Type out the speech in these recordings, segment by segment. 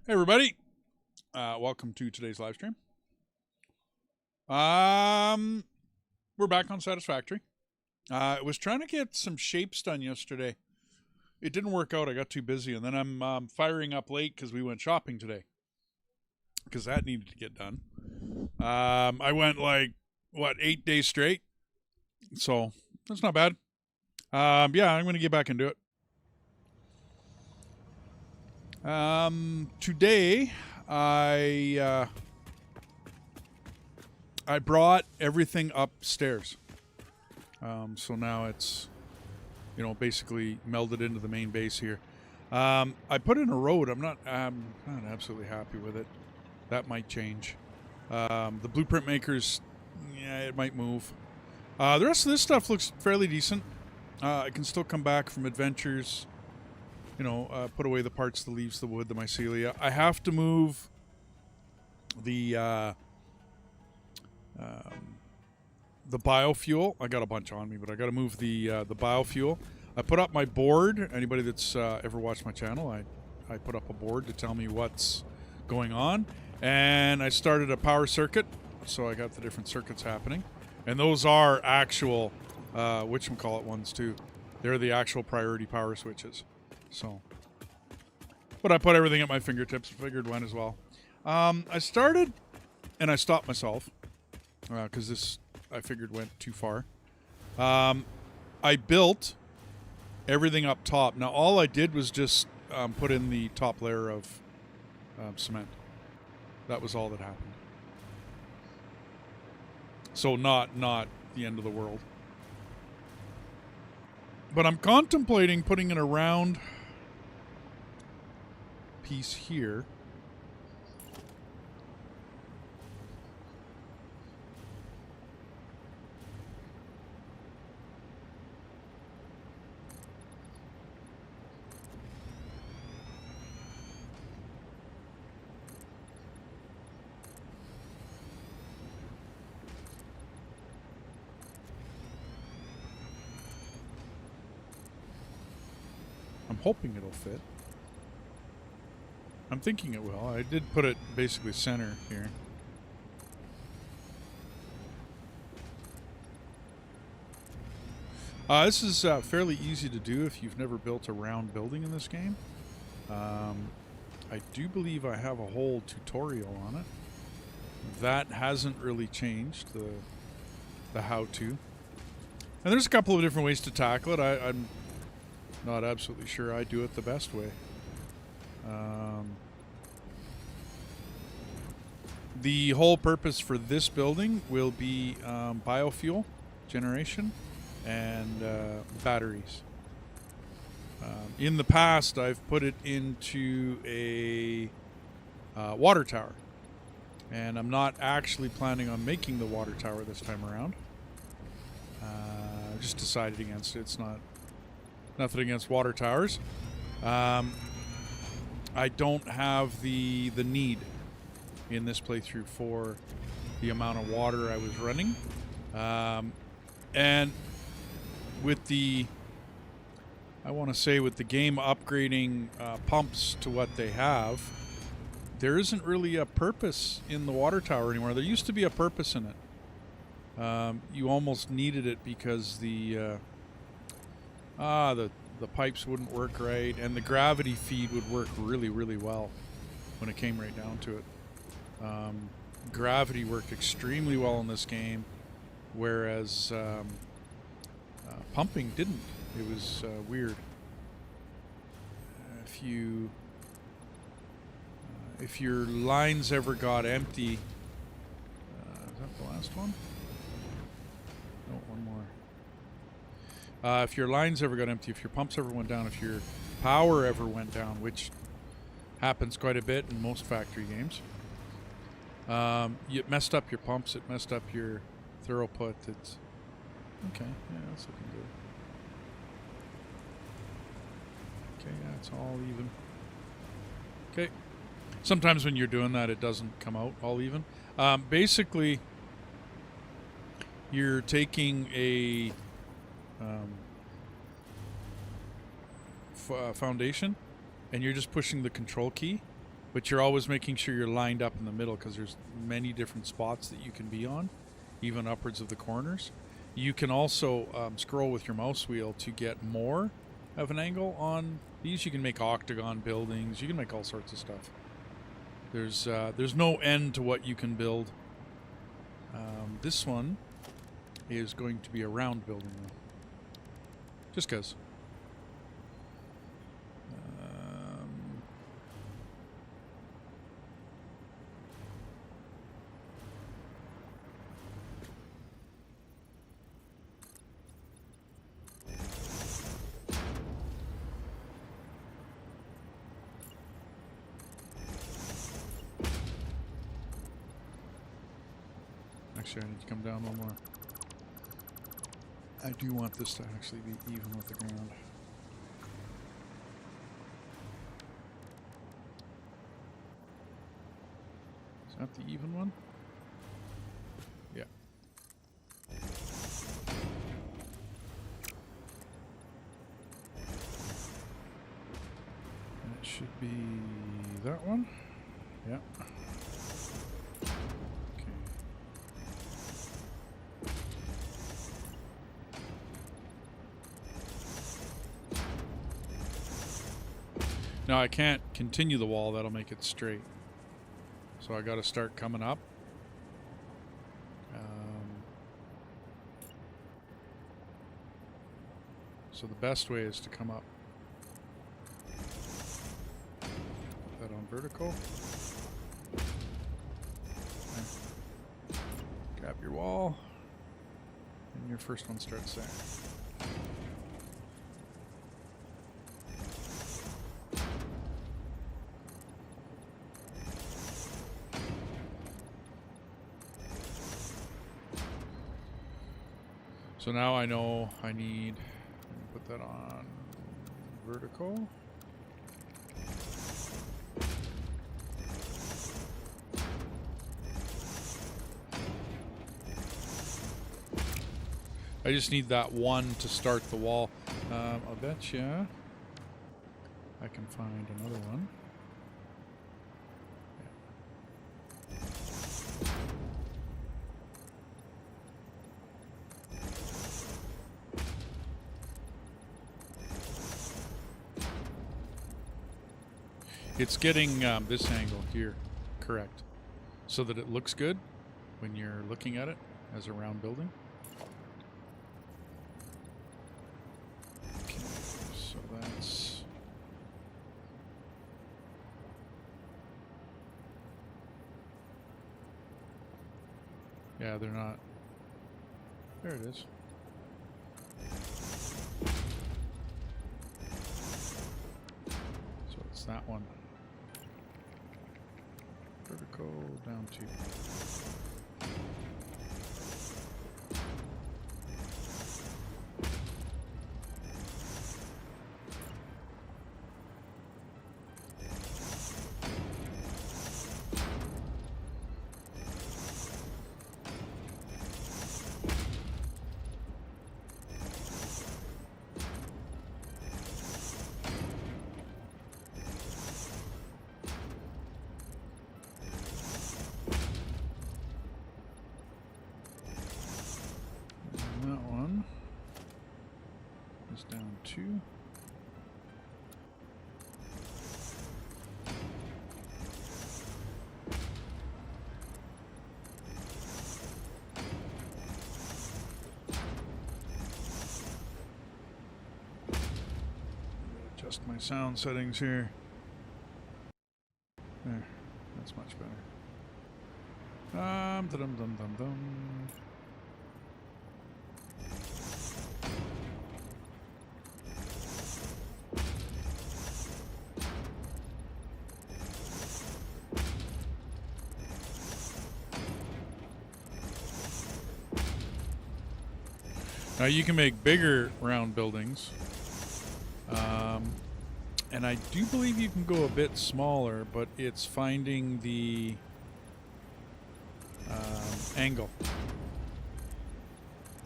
Hey everybody, welcome to today's live stream. We're back on Satisfactory. I was trying to get some shapes done yesterday. It didn't work out. I got too busy, and then I'm firing up late because we went shopping today. Because that needed to get done. I went 8 days straight, so that's not bad. Yeah, I'm going to get back into it. Today I brought everything upstairs. So now it's, basically melded into the main base here. I put in a road. I'm not absolutely happy with it. That might change. The blueprint makers, yeah, it might move. The rest of this stuff looks fairly decent. I can still come back from adventures. Put away the parts, the leaves, the wood, the mycelia. I have to move the biofuel. I got a bunch on me, but I got to move the biofuel. I put up my board. Anybody that's ever watched my channel, I put up a board to tell me what's going on. And I started a power circuit, so I got the different circuits happening. And those are actual, whatchamacallit ones too. They're the actual priority power switches. So, but I put everything at my fingertips. Figured when as well. I started, and I stopped myself because this I figured went too far. I built everything up top. Now all I did was just put in the top layer of cement. That was all that happened. So not the end of the world. But I'm contemplating putting in a round piece here. I'm hoping it'll fit. I'm thinking it will. I did put it basically center here. This is fairly easy to do if you've never built a round building in this game. I do believe I have a whole tutorial on it. That hasn't really changed, the how-to. And there's a couple of different ways to tackle it. I'm not absolutely sure I do it the best way. The whole purpose for this building will be biofuel generation and batteries. In the past, I've put it into a water tower, and I'm not actually planning on making the water tower this time around. Just decided against it. It's nothing against water towers. I don't have the need in this playthrough for the amount of water I was running. And with the game upgrading pumps to what they have, there isn't really a purpose in the water tower anymore. There used to be a purpose in it. You almost needed it because the pipes wouldn't work right, and the gravity feed would work really, really well when it came right down to it. Gravity worked extremely well in this game, whereas pumping didn't. It was weird. If your lines ever got empty, is that the last one? No, one more. If your lines ever got empty, if your pumps ever went down, if your power ever went down, which happens quite a bit in most factory games, it messed up your pumps, it messed up your throughput. It's okay. Yeah, that's looking good. Okay, yeah, it's all even. Okay. Sometimes when you're doing that, it doesn't come out all even. Basically, you're taking a foundation, and you're just pushing the control key, but you're always making sure you're lined up in the middle because there's many different spots that you can be on, even upwards of the corners. You can also scroll with your mouse wheel to get more of an angle on these. You can make octagon buildings. You can make all sorts of stuff. There's no end to what you can build. This one is going to be a round building though. Just because. Actually, I need to come down one more. I do want this to actually be even with the ground. Is that the even one? Yeah. And it should be that one. Yeah. Now I can't continue the wall, that'll make it straight. So I gotta start coming up. So the best way is to come up. Put that on vertical. Okay. Grab your wall. And your first one starts there. So now I know I need to put that on vertical. I just need that one to start the wall. I'll bet you I can find another one. It's getting this angle here correct so that it looks good when you're looking at it as a round building. Okay, so that's... Yeah, they're not... There it is. So it's that one. Vertical down to... that one is down 2. Adjust my sound settings here. There, that's much better. Dum dum dum dum. Now you can make bigger round buildings, and I do believe you can go a bit smaller, but it's finding the angle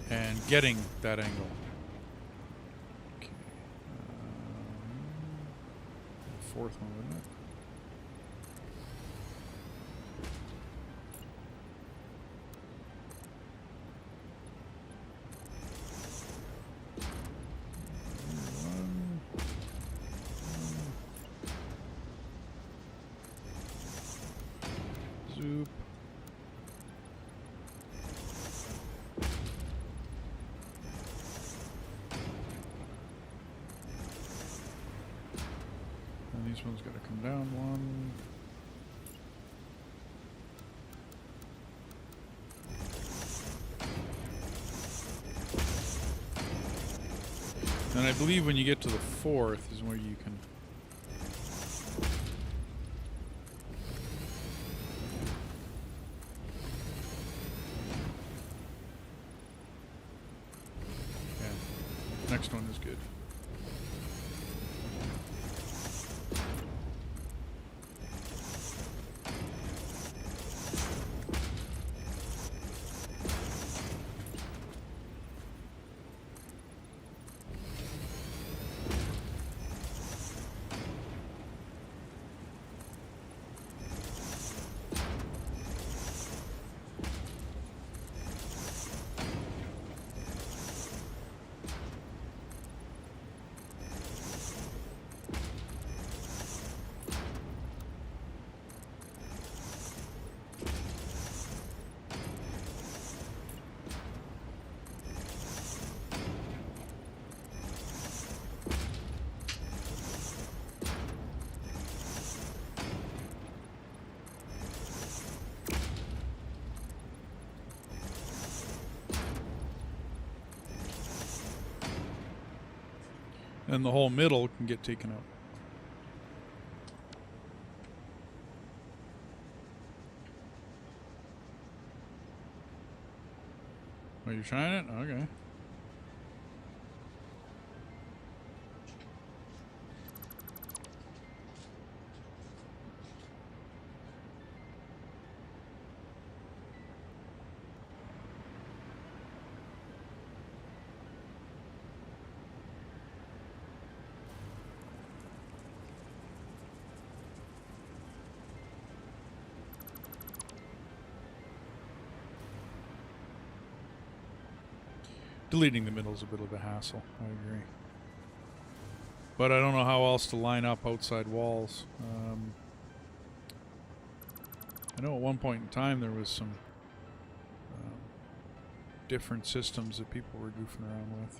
and getting that angle. Okay. Fourth one, wouldn't it? And these ones got to come down one. And I believe when you get to the fourth is where you can... Yeah. Next one is good. And the whole middle can get taken out. Oh, you're trying it? Okay. Deleting the middle is a bit of a hassle, I agree. But I don't know how else to line up outside walls. I know at one point in time there was some different systems that people were goofing around with.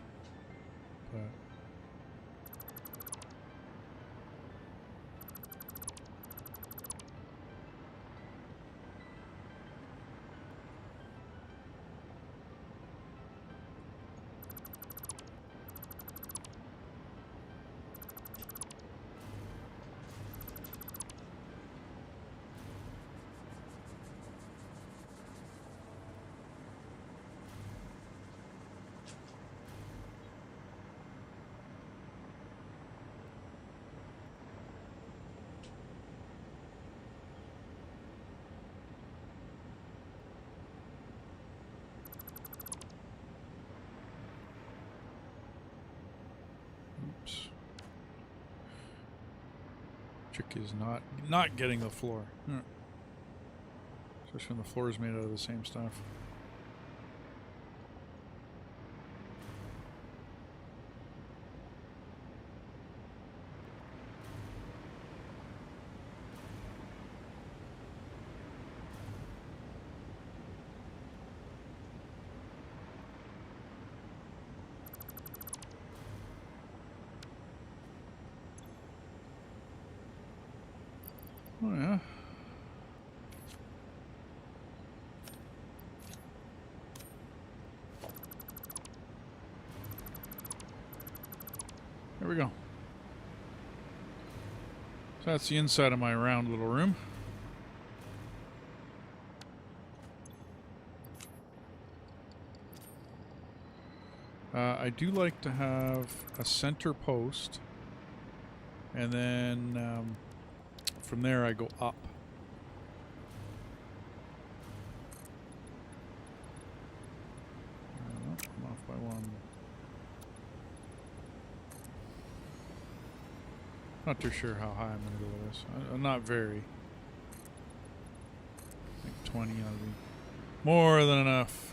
But trick is not getting the floor. Especially when the floor is made out of the same stuff. Oh yeah. There we go. So that's the inside of my round little room. I do like to have a center post, and then from there I go up. I'm off by one. Not too sure how high I'm going to go with this. Not very. I think 20 ought to be more than enough.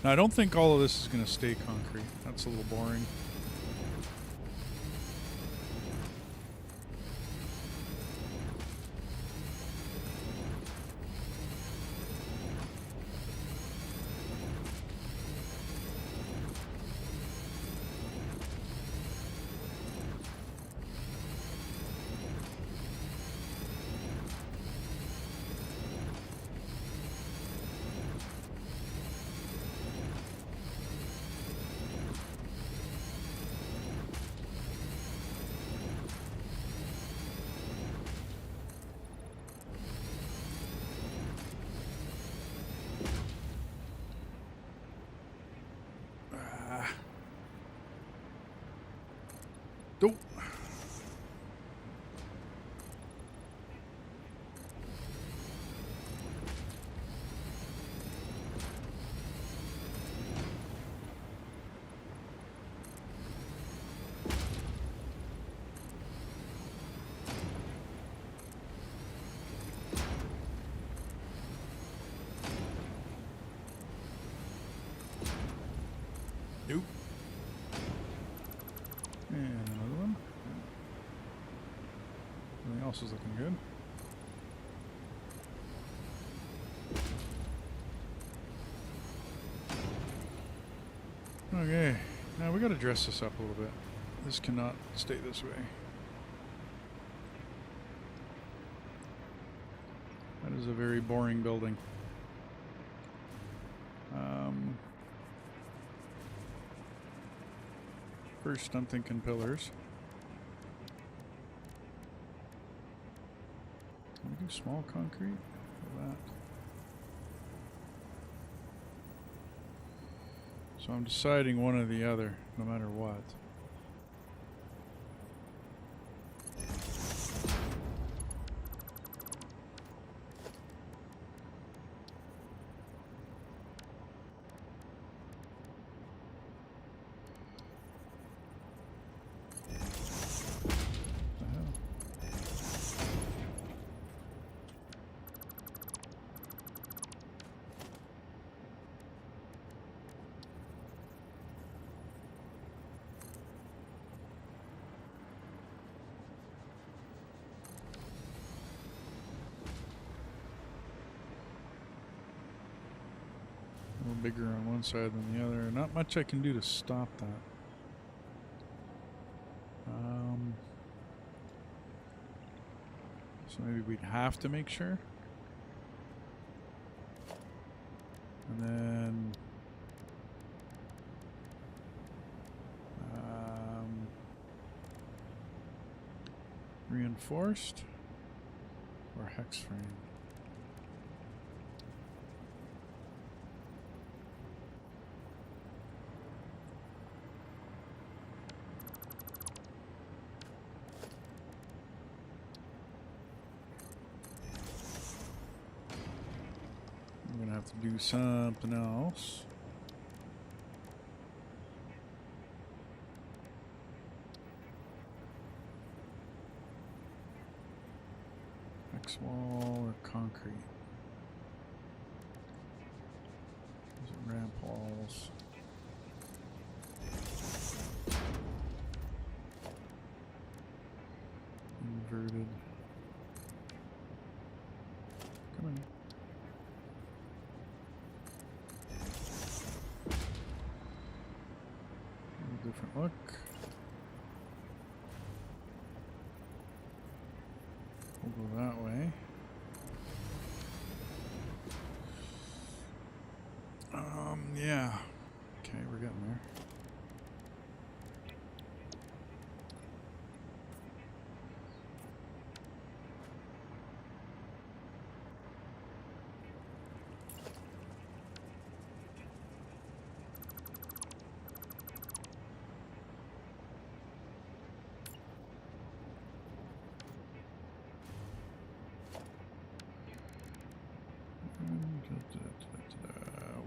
Now, I don't think all of this is going to stay concrete. That's a little boring. Nope. Nope. And another one. Everything else is looking good. Okay, now we got to dress this up a little bit. This cannot stay this way. That is a very boring building. First, I'm thinking pillars. Can we do small concrete for that? So I'm deciding one or the other, no matter what. A little bigger on one side than the other. Not much I can do to stop that. So maybe we'd have to make sure. And then reinforced or hex frame. I'm gonna have to do something else. Hex wall or concrete? These are ramp walls. Inverted. Come on. Different look. We'll go that way. Yeah. Okay, we're getting there.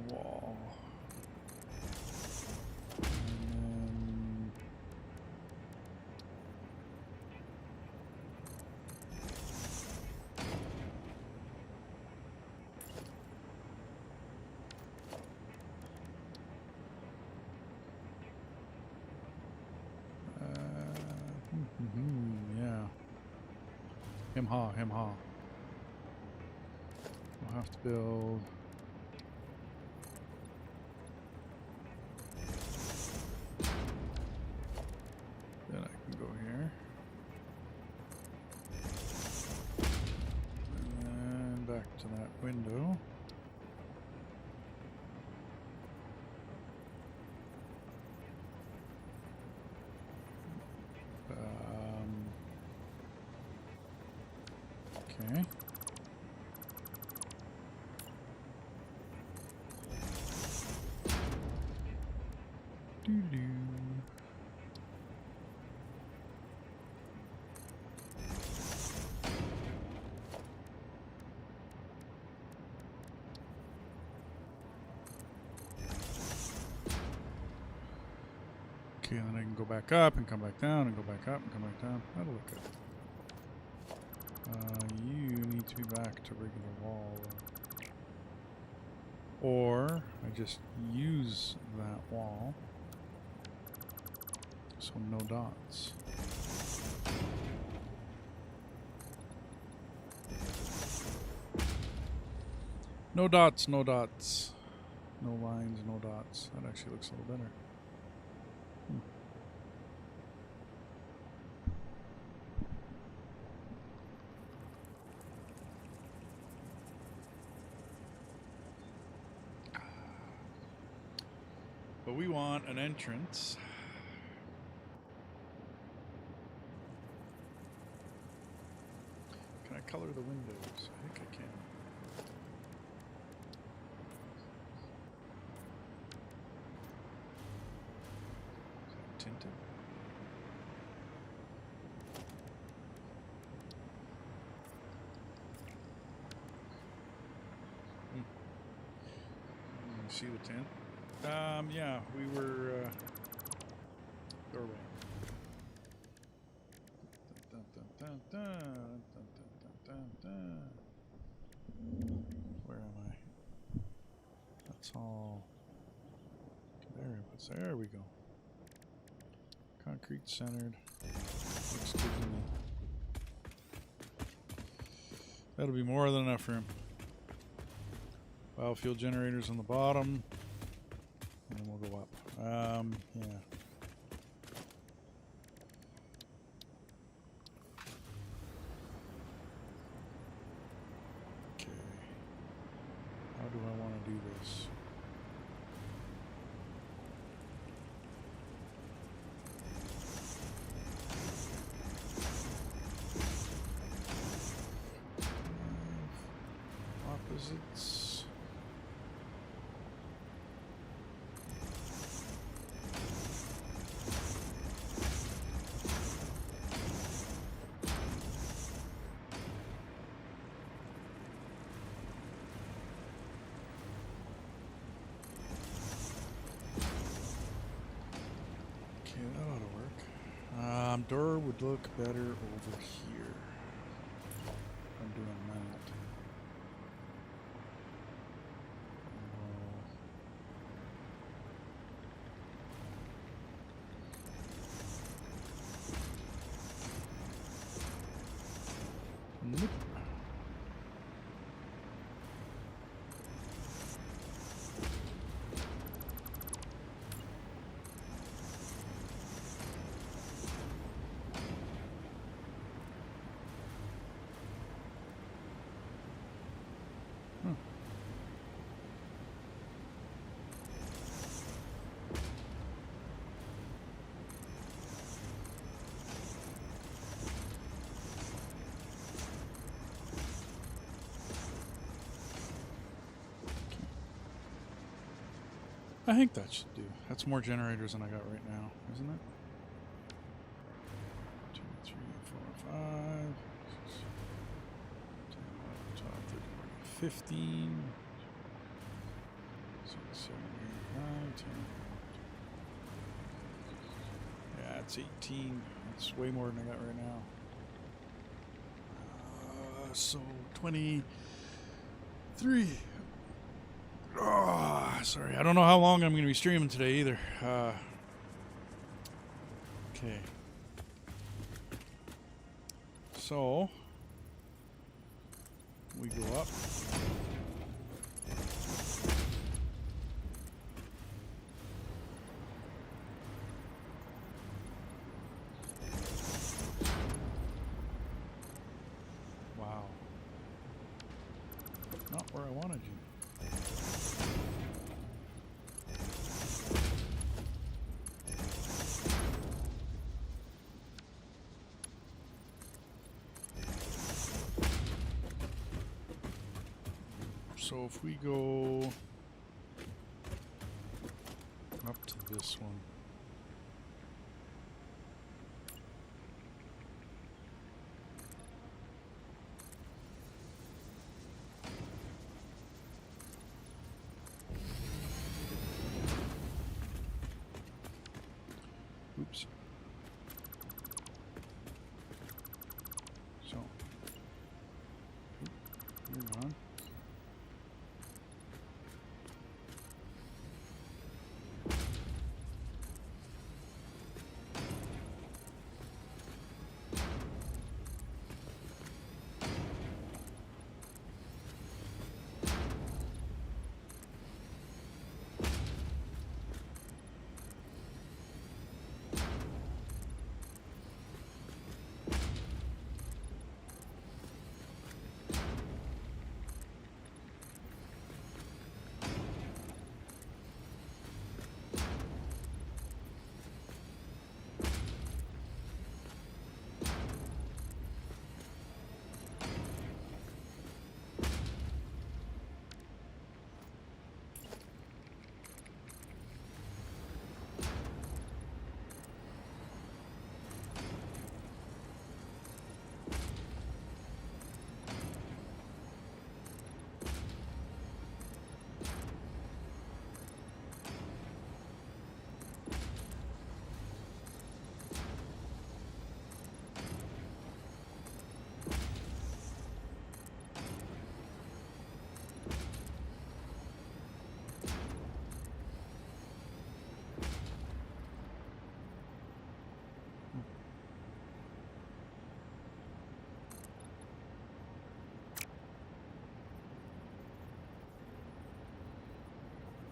Wall. Yeah. Him ha, him ha. We'll have to build. Then I can go here. And back to that window. Okay. Doo-doo. Okay, then I can go back up and come back down and go back up and come back down. That'll look good. You need to be back to regular wall. Or I just use that wall. So no dots. No dots, no dots. No lines, no dots. That actually looks a little better. But we want an entrance. Can I color the windows? I think I can. Is that tinted? You see the tint? Yeah, we were doorway. Dun, dun, dun, dun, dun, dun, dun, dun, dun. Where am I? That's all. There we go. Concrete centered. Looks good to me. That'll be more than enough room. Biofuel generators on the bottom. And then we'll go up. Yeah. Okay. How do I want to do this? Opposites. That ought to work. Door would look better over here. I'm doing that. Nope. I think that should do. That's more generators than I got right now, isn't it? 2, 3, 4, 5, 6, 10, 11, 12, 13, 15, 6, 7, 8, 9, 10. Yeah, it's 18. That's way more than I got right now. So 23. Oh, sorry. I don't know how long I'm going to be streaming today either. Okay. So we go up. Wow. Not where I wanted you. So if we go up to this one. Oops. So, you're gone.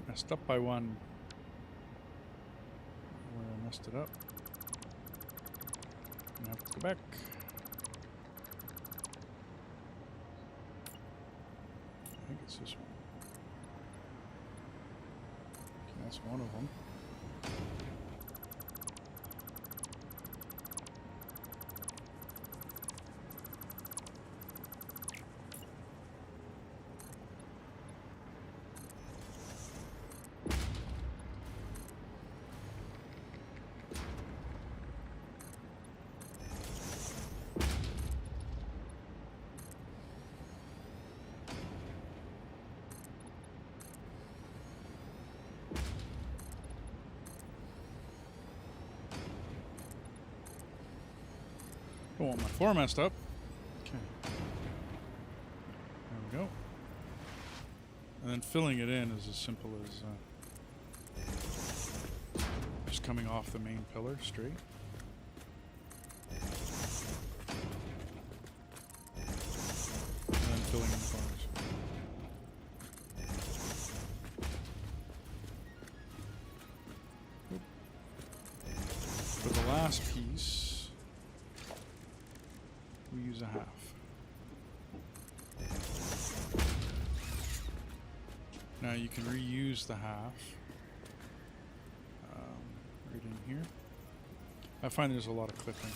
Messed up by one where I messed it up. I have to go back. I think it's this one. Okay, that's one of them. Don't want my floor messed up. Okay. There we go. And then filling it in is as simple as just coming off the main pillar straight. And then filling in the corners. Oop. For the last piece, we use a half. Now you can reuse the half right in here. I find there's a lot of clipping.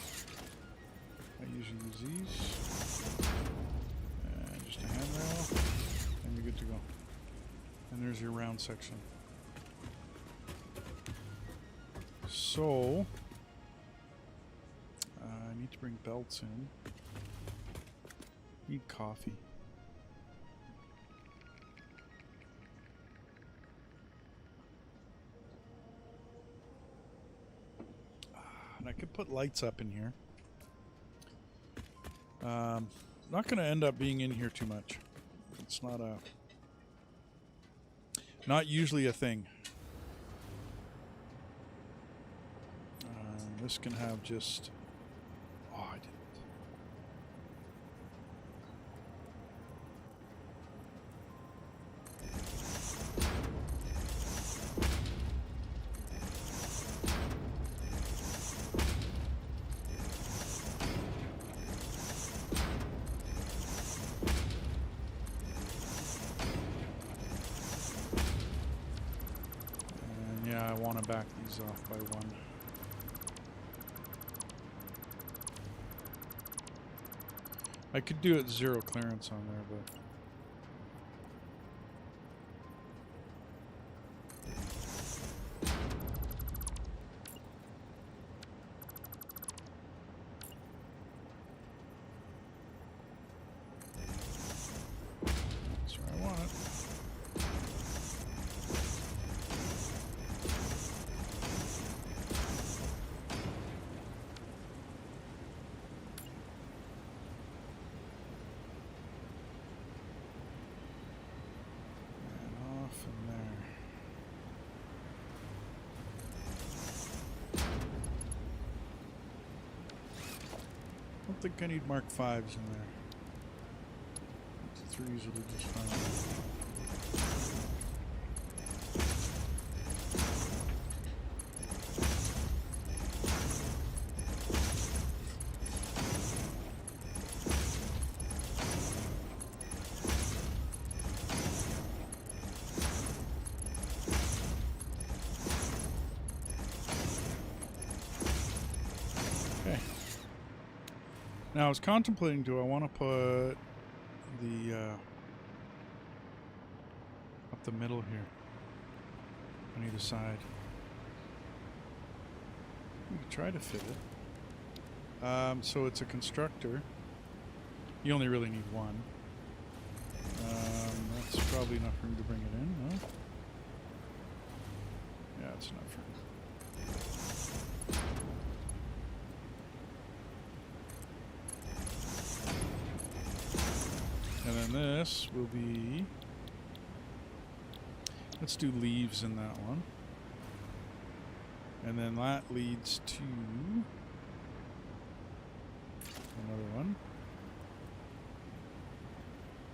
I usually use these. And just a handrail. And you're good to go. And there's your round section. So, I need to bring belts in. Need coffee. And I could put lights up in here. Not going to end up being in here too much. It's not usually a thing. This can have just... Oh, I didn't. to back these off by one. I could do it 0 clearance on there, but... that's where I want it. I don't think I need Mark 5s in there. 3s will do just fine. Now I was contemplating, do I want to put the up the middle here on either side? We could try to fit it. So it's a constructor. You only really need one. That's probably enough room to bring it in, no? Yeah, it's enough room. And then this will be, let's do leaves in that one. And then that leads to another one.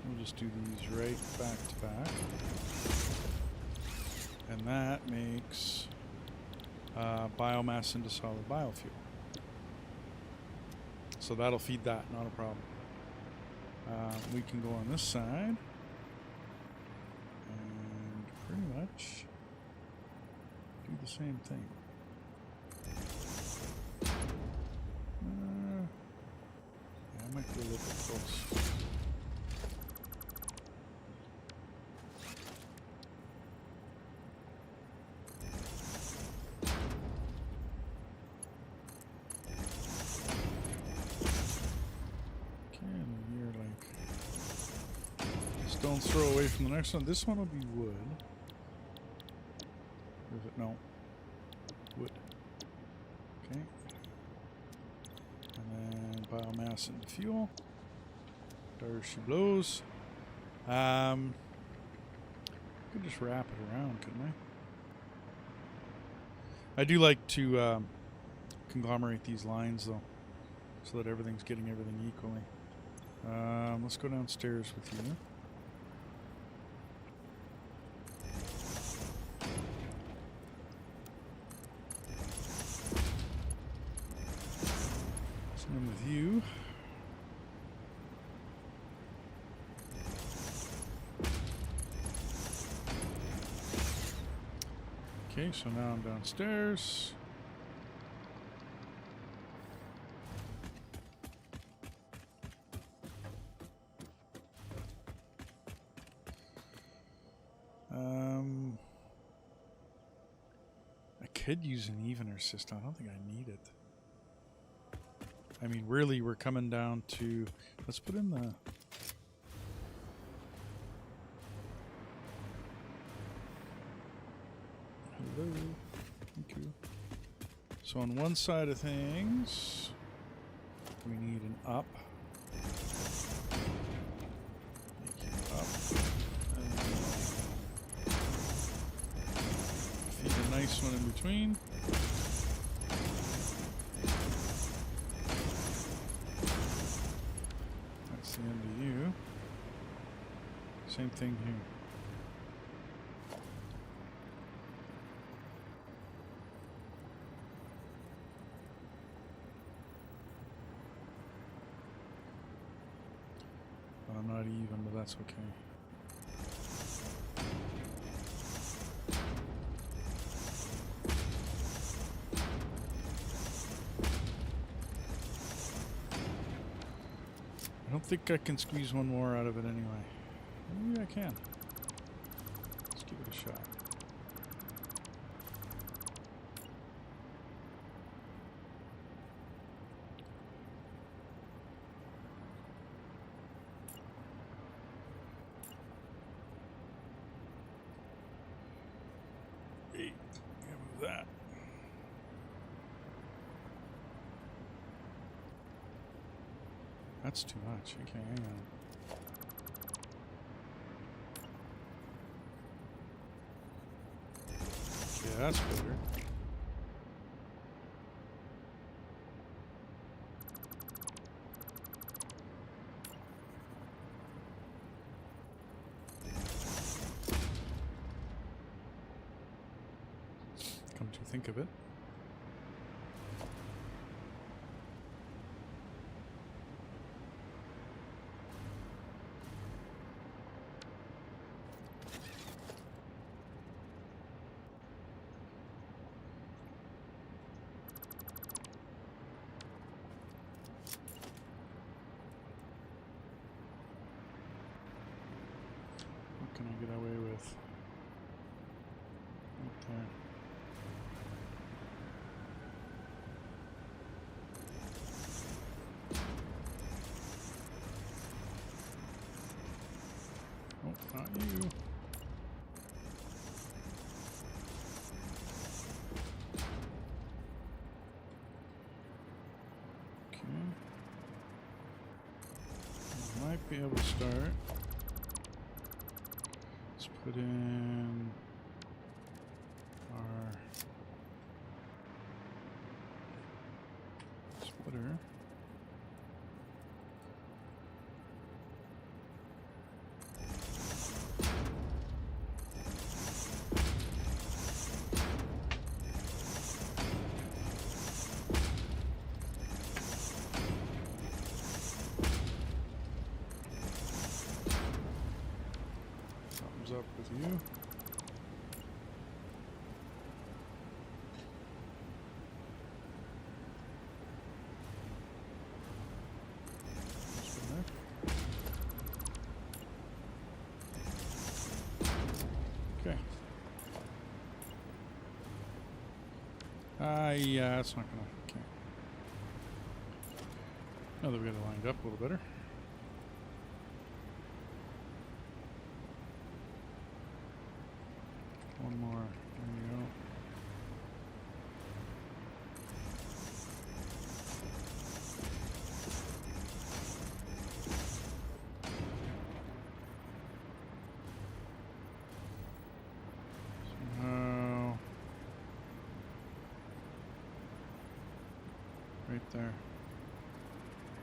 We'll just do these right back to back. And that makes biomass into solid biofuel. So that'll feed that, not a problem. We can go on this side and pretty much do the same thing. Yeah, I might be a little bit close. Don't throw away from the next one. This one will be wood. Or is it? No. Wood. Okay. And then biomass and fuel. There she blows. Could just wrap it around, couldn't I? I do like to conglomerate these lines though, so that everything's getting everything equally. Let's go downstairs with you. Same with you. Okay, so now I'm downstairs. I could use an evener system. I don't think I need it. I mean, really, we're coming down to... Let's put in the... Hello. Thank you. So on one side of things, we need an up. Make it up. Feed a nice one in between. That's the end of you. Same thing here. I'm not even, but that's okay. I don't think I can squeeze one more out of it anyway. Maybe I can. Let's give it a shot. Eight. Give that. That's too much. Okay, hang on. Yeah, that's better. Come to think of it. What can I get away with? Right there. Oh, not you. Okay. I might be able to start. Let's put in our splitter. Thumbs up with you. Okay. Yeah, that's not gonna. Okay. Now that we got it lined up a little better. One more. There you go. Somehow. Right there.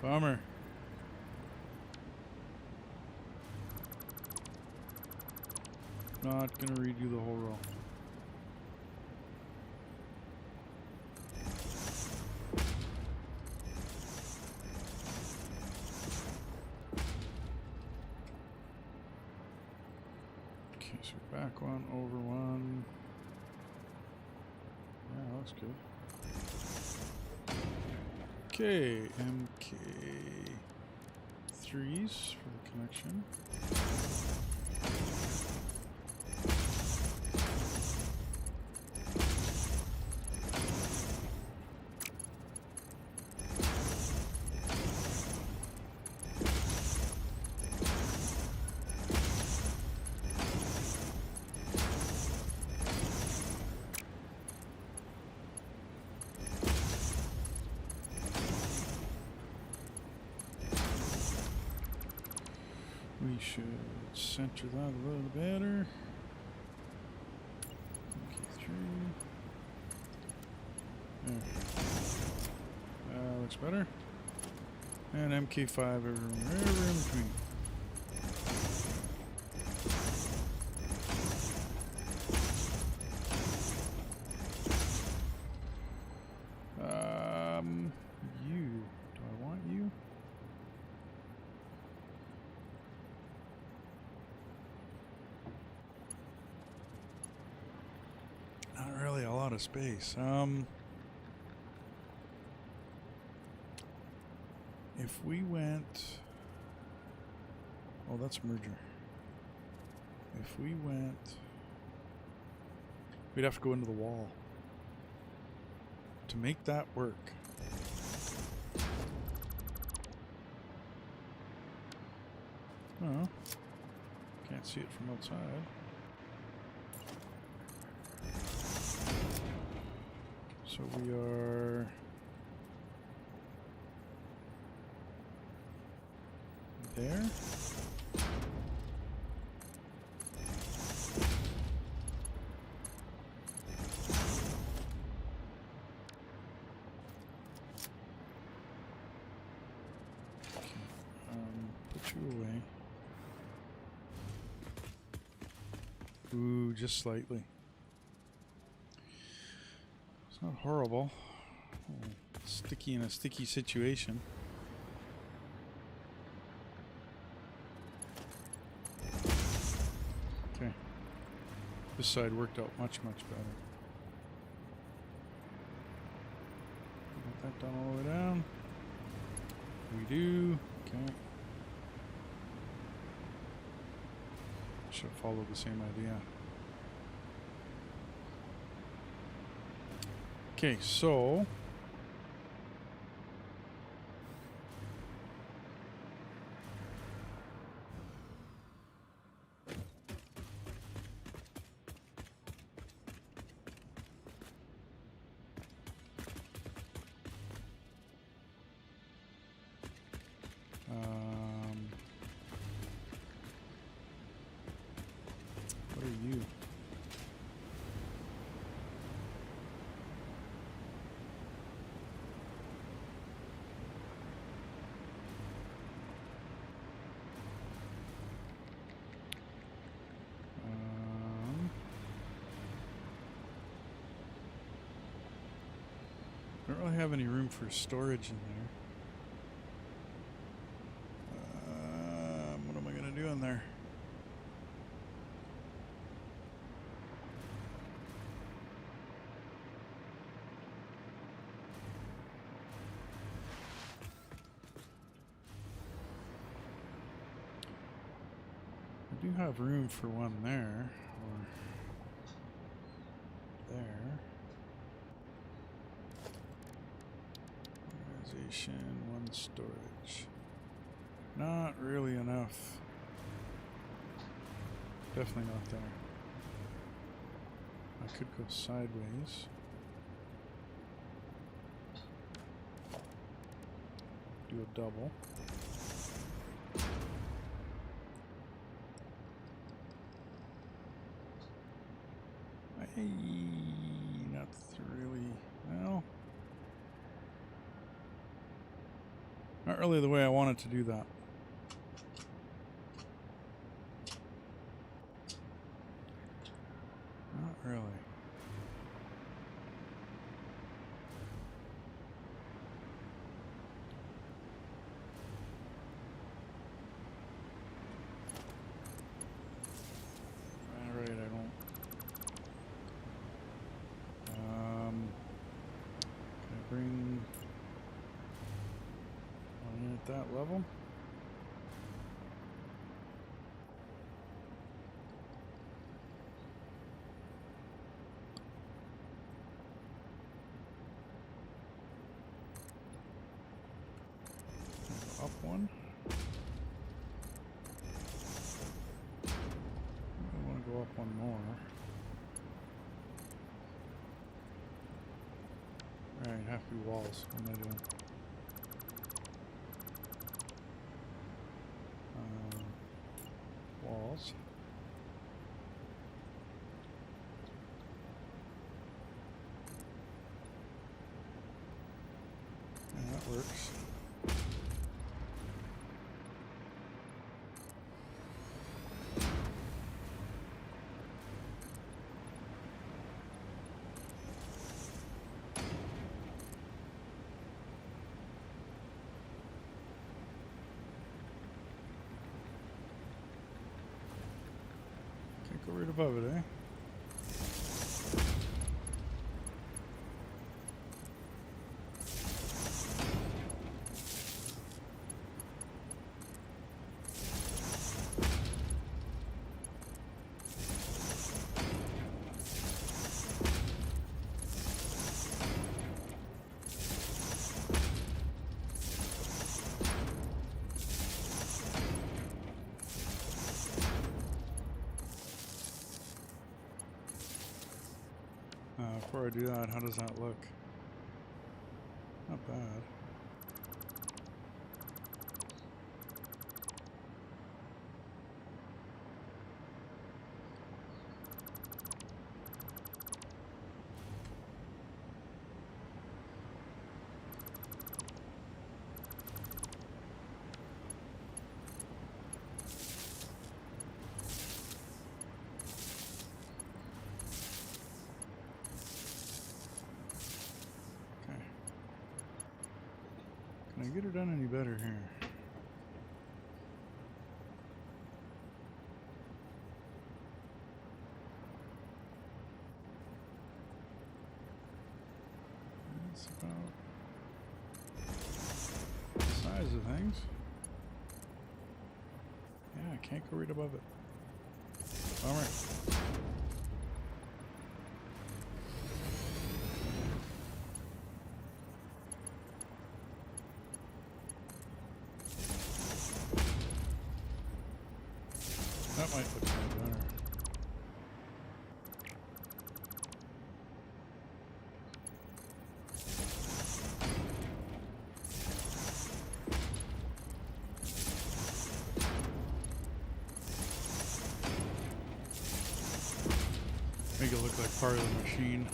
Bummer. Not gonna redo the whole row. Okay, so back one, over one. Yeah, that looks good. Okay, MK3s for the connection. We should center that a little better. MK3. There. Looks better. And MK5 everywhere in between. You. Do I want you? Not really a lot of space. If we went that's merger. If we went... We'd have to go into the wall. To make that work. Oh. Can't see it from outside. So we are... there. Put you away. Ooh, just slightly. It's not horrible. Oh, sticky in a sticky situation. Okay. This side worked out much, much better. Get that done all the way down. We do. Okay. Should follow the same idea. Okay, so what are you? I don't really have any room for storage in there. What am I going to do in there? I do have room for one there, or there. Organization, one storage. Not really enough. Definitely not there. I could go sideways. Do a double. Not really. Well, not really the way I wanted to do that. Not really. Alright, I don't. Can I bring one in at that level? Up one. I want to go up one more. Alright, have to be walls. What am I doing? Walls. And that works. Can't go right above it, eh? before I do that, how does that look? Not bad. Can I get her done any better here? That's about the size of things. Yeah, I can't go right above it. All right. That might look better. Make it look like part of the machine.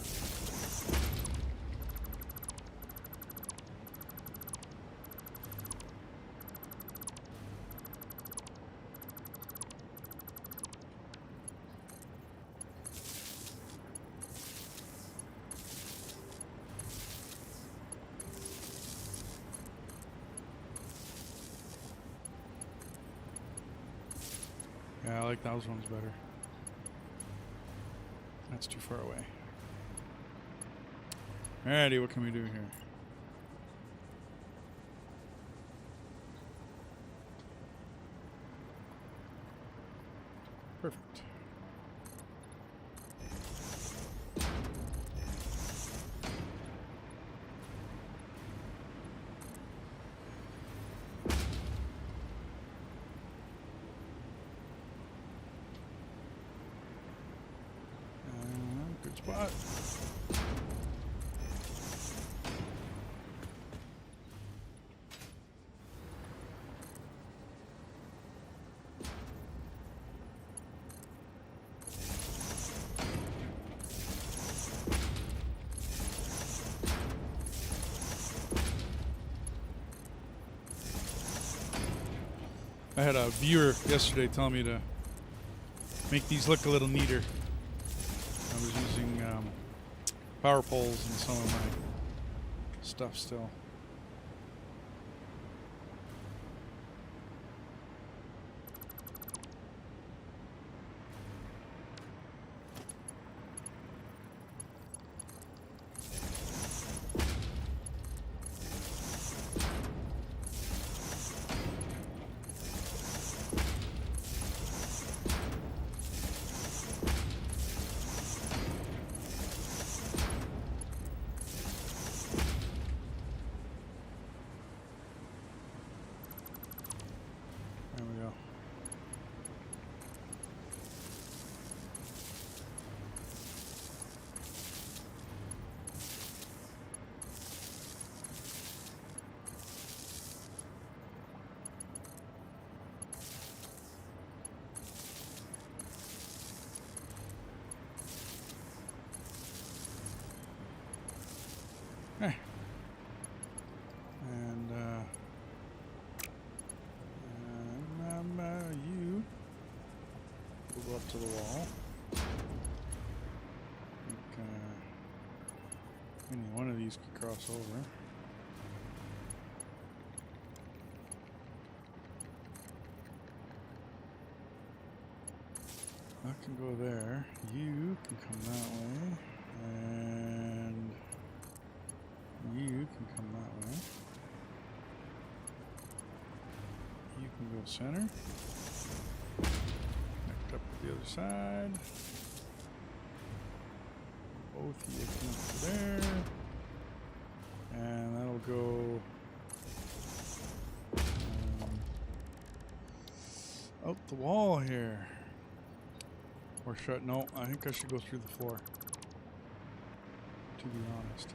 Yeah, I like those ones better. That's too far away. Alrighty, what can we do here? Perfect. Good spot. I had a viewer yesterday tell me to make these look a little neater. I was using power poles in some of my stuff still. There we go. Hey. And you will go up to the wall. I think any one of these could cross over. That can go there. You can come that way. And you can come that way. You can go center. Connect up with the other side. Both of you connect to there. And that'll go out the wall here. Or shut. No, I think I should go through the floor. to be honest.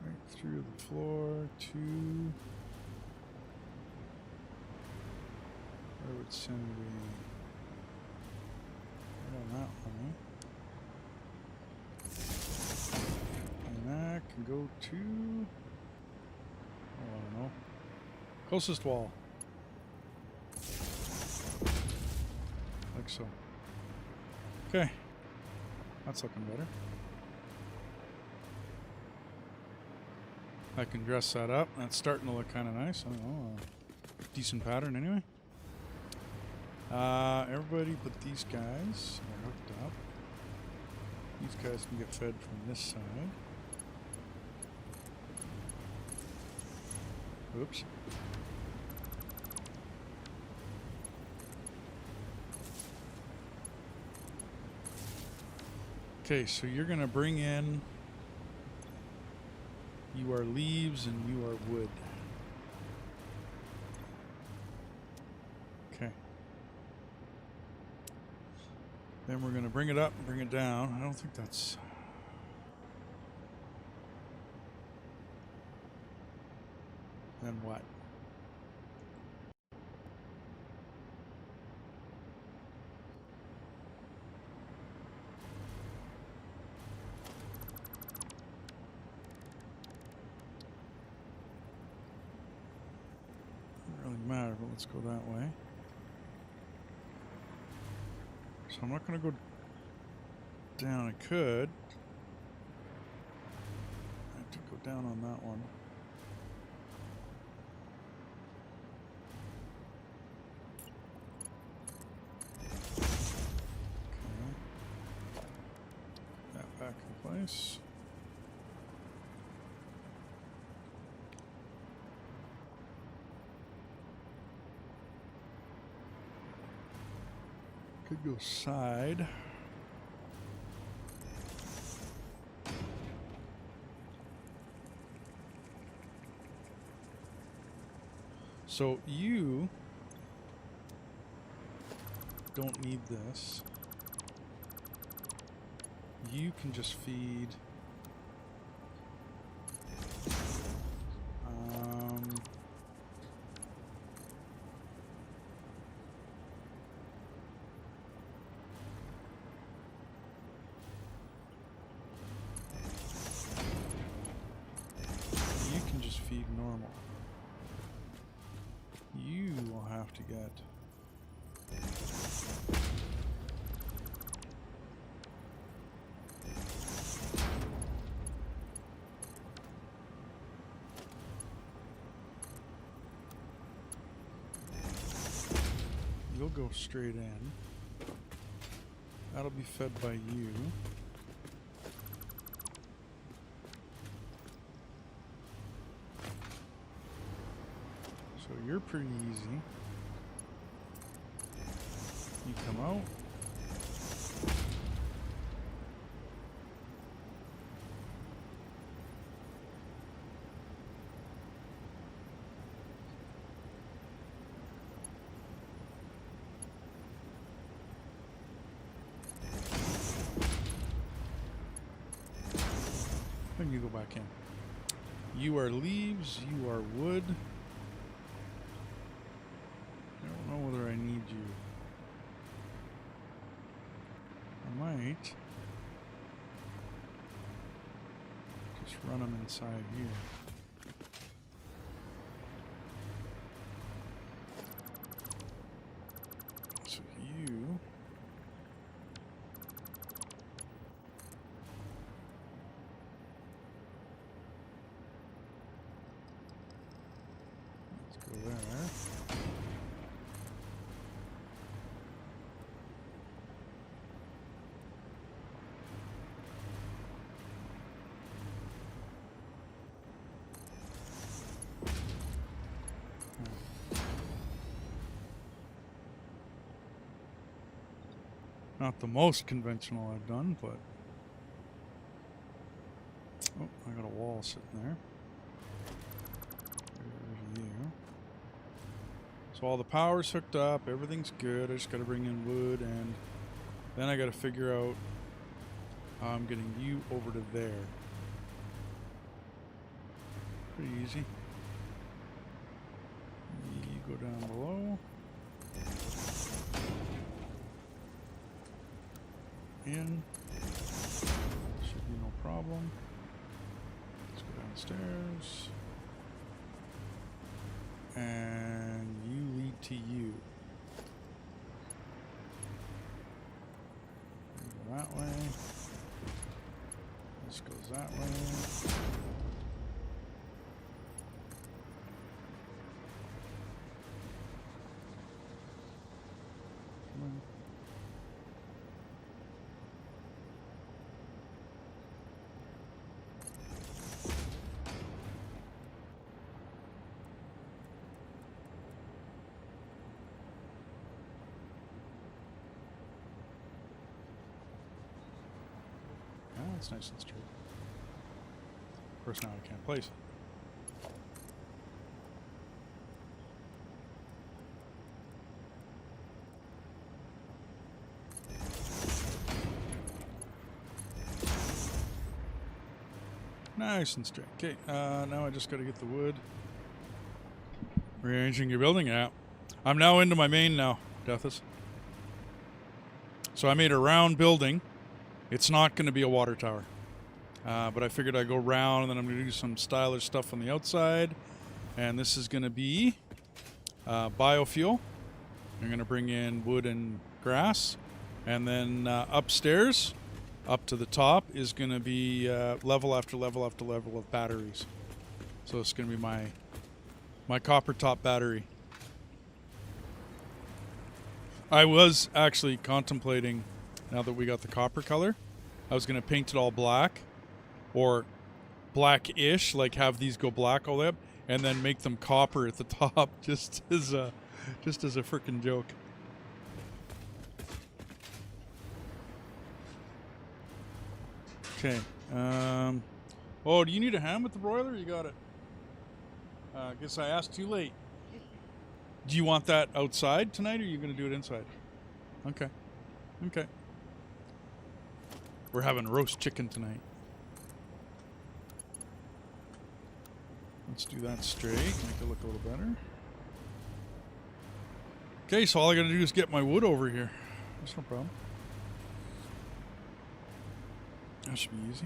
Right through the floor to where would send me? Right on that one, eh? And that can go to, oh, I don't know, closest wall. Like so. Okay, that's looking better. I can dress that up. That's starting to look kind of nice. I don't know, decent pattern anyway. Everybody but these guys are hooked up. These guys can get fed from this side. Oops. Okay, so you're going to bring in, you are leaves and you are wood. Okay. Then we're going to bring it up and bring it down. I don't think that's... Then what? Doesn't really matter, but let's go that way. So I'm not going to go down. I could. I have to go down on that one. Okay. That back in place. Could go side. So you don't need this. You can just feed feed normal. You will have to get you'll go straight in. That'll be fed by you. So you're pretty easy. You come out. Then you go back in. You are leaves, you are wood. I don't know whether I need you. I might just run them inside here. So you let's go there. Not the most conventional I've done, but I got a wall sitting there. There's you. So all the power's hooked up. Everything's good. I just got to bring in wood, and then I got to figure out how I'm getting you over to there. Pretty easy. You go down below. In. Should be no problem. Let's go downstairs. And you lead to you. Go that way. This goes that way. Come on. It's nice and straight. Of course, now I can't place it. Nice and straight. Okay, now I just got to get the wood. Rearranging your building out. I'm now into my main now, Deathus. So I made a round building. It's not going to be a water tower. But I figured I'd go round, and then I'm going to do some stylish stuff on the outside. And this is going to be biofuel. I'm going to bring in wood and grass. And then upstairs, up to the top, is going to be level after level after level of batteries. So it's going to be my copper top battery. I was actually contemplating, now that we got the copper color, I was going to paint it all black, or black-ish, like have these go black all the way up, and then make them copper at the top, just as a freaking joke. Okay. Oh, do you need a ham with the broiler? You got it. Guess I asked too late. Do you want that outside tonight, or are you going to do it inside? Okay. Okay. We're having roast chicken tonight. Let's do that straight, make it look a little better. Okay, so all I got to do is get my wood over here. That's no problem. That should be easy.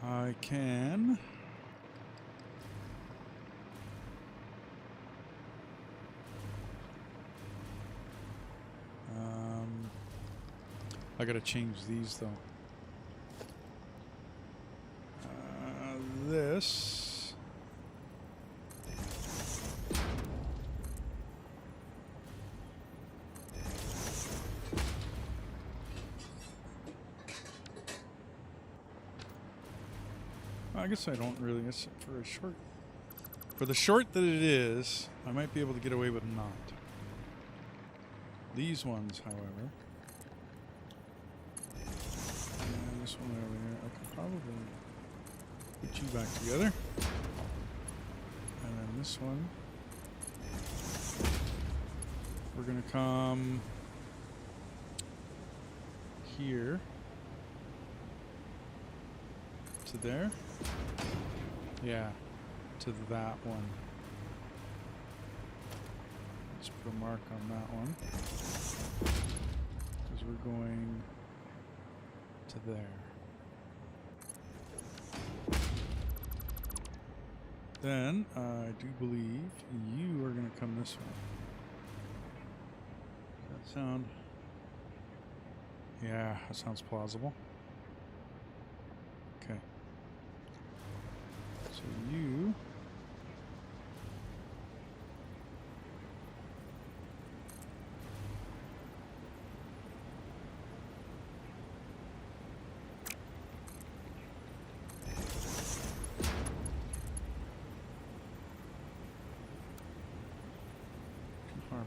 I can... I gotta change these though. This... I guess I don't really, it's for a short, for the short that it is, I might be able to get away with not. These ones, however, and this one over here, I could probably put you back together. And then this one, we're gonna come here to there. Yeah, to that one. Let's put a mark on that one. Because we're going to there. Then, I do believe you are going to come this way. Does that sound... Yeah, that sounds plausible. Okay. So you...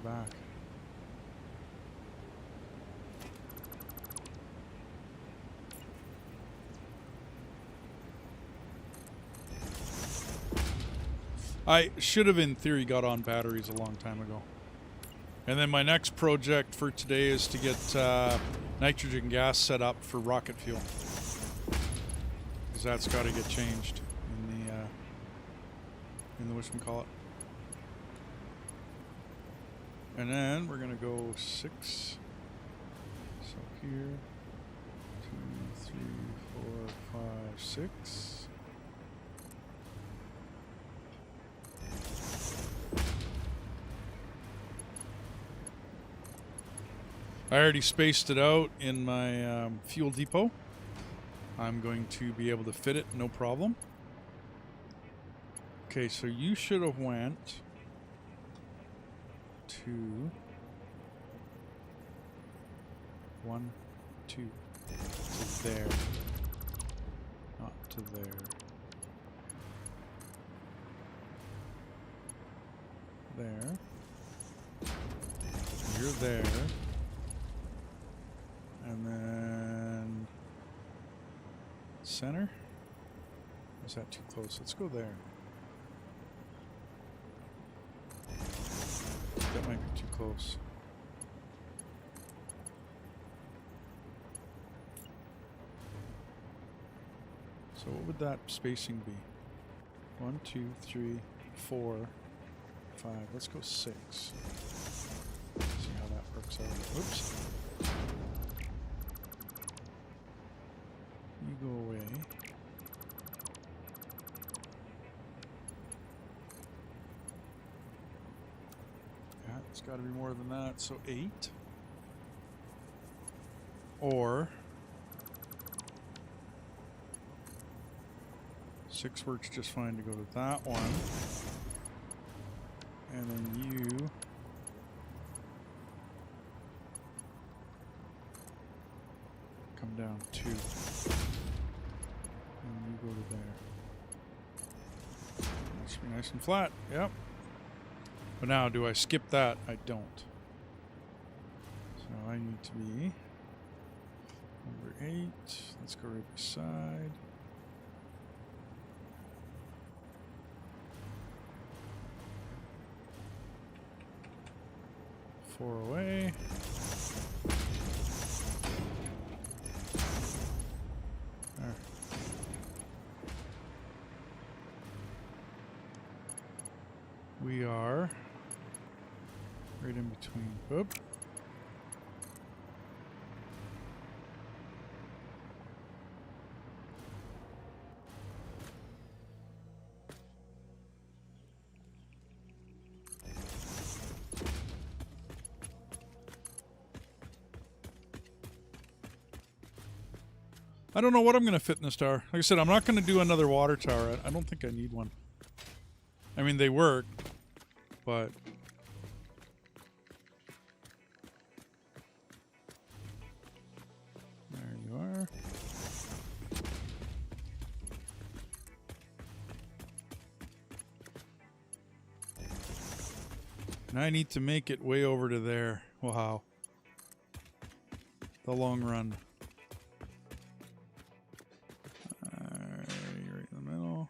back. I should have, in theory, got on batteries a long time ago. And then my next project for today is to get nitrogen gas set up for rocket fuel. Because that's got to get changed in the whatchamacallit. And then we're going to go 6. So here, 2, 3, 4, 5, 6. I already spaced it out in my fuel depot. I'm going to be able to fit it, no problem. Okay, so you should have went to 1, 2 to there, not to there. There. You're there. And then center? Or is that too close? Let's go there. That might be too close. So what would that spacing be? 1, 2, 3, 4, 5. Let's go 6. See how that works out. Oops. You go away. Yeah, it's got to be more than that. So 8. Or 6 works just fine to go to that one. And then you come down 2. And you go to there. That should be nice and flat. Yep. But now, do I skip that? I don't. So I need to be number 8. Let's go right beside. 4 away. There. We are right in between. Oop. I don't know what I'm going to fit in this tower. Like I said, I'm not going to do another water tower. I don't think I need one. I mean, they work, but... There you are. And I need to make it way over to there. Wow. The long run. Right in the middle.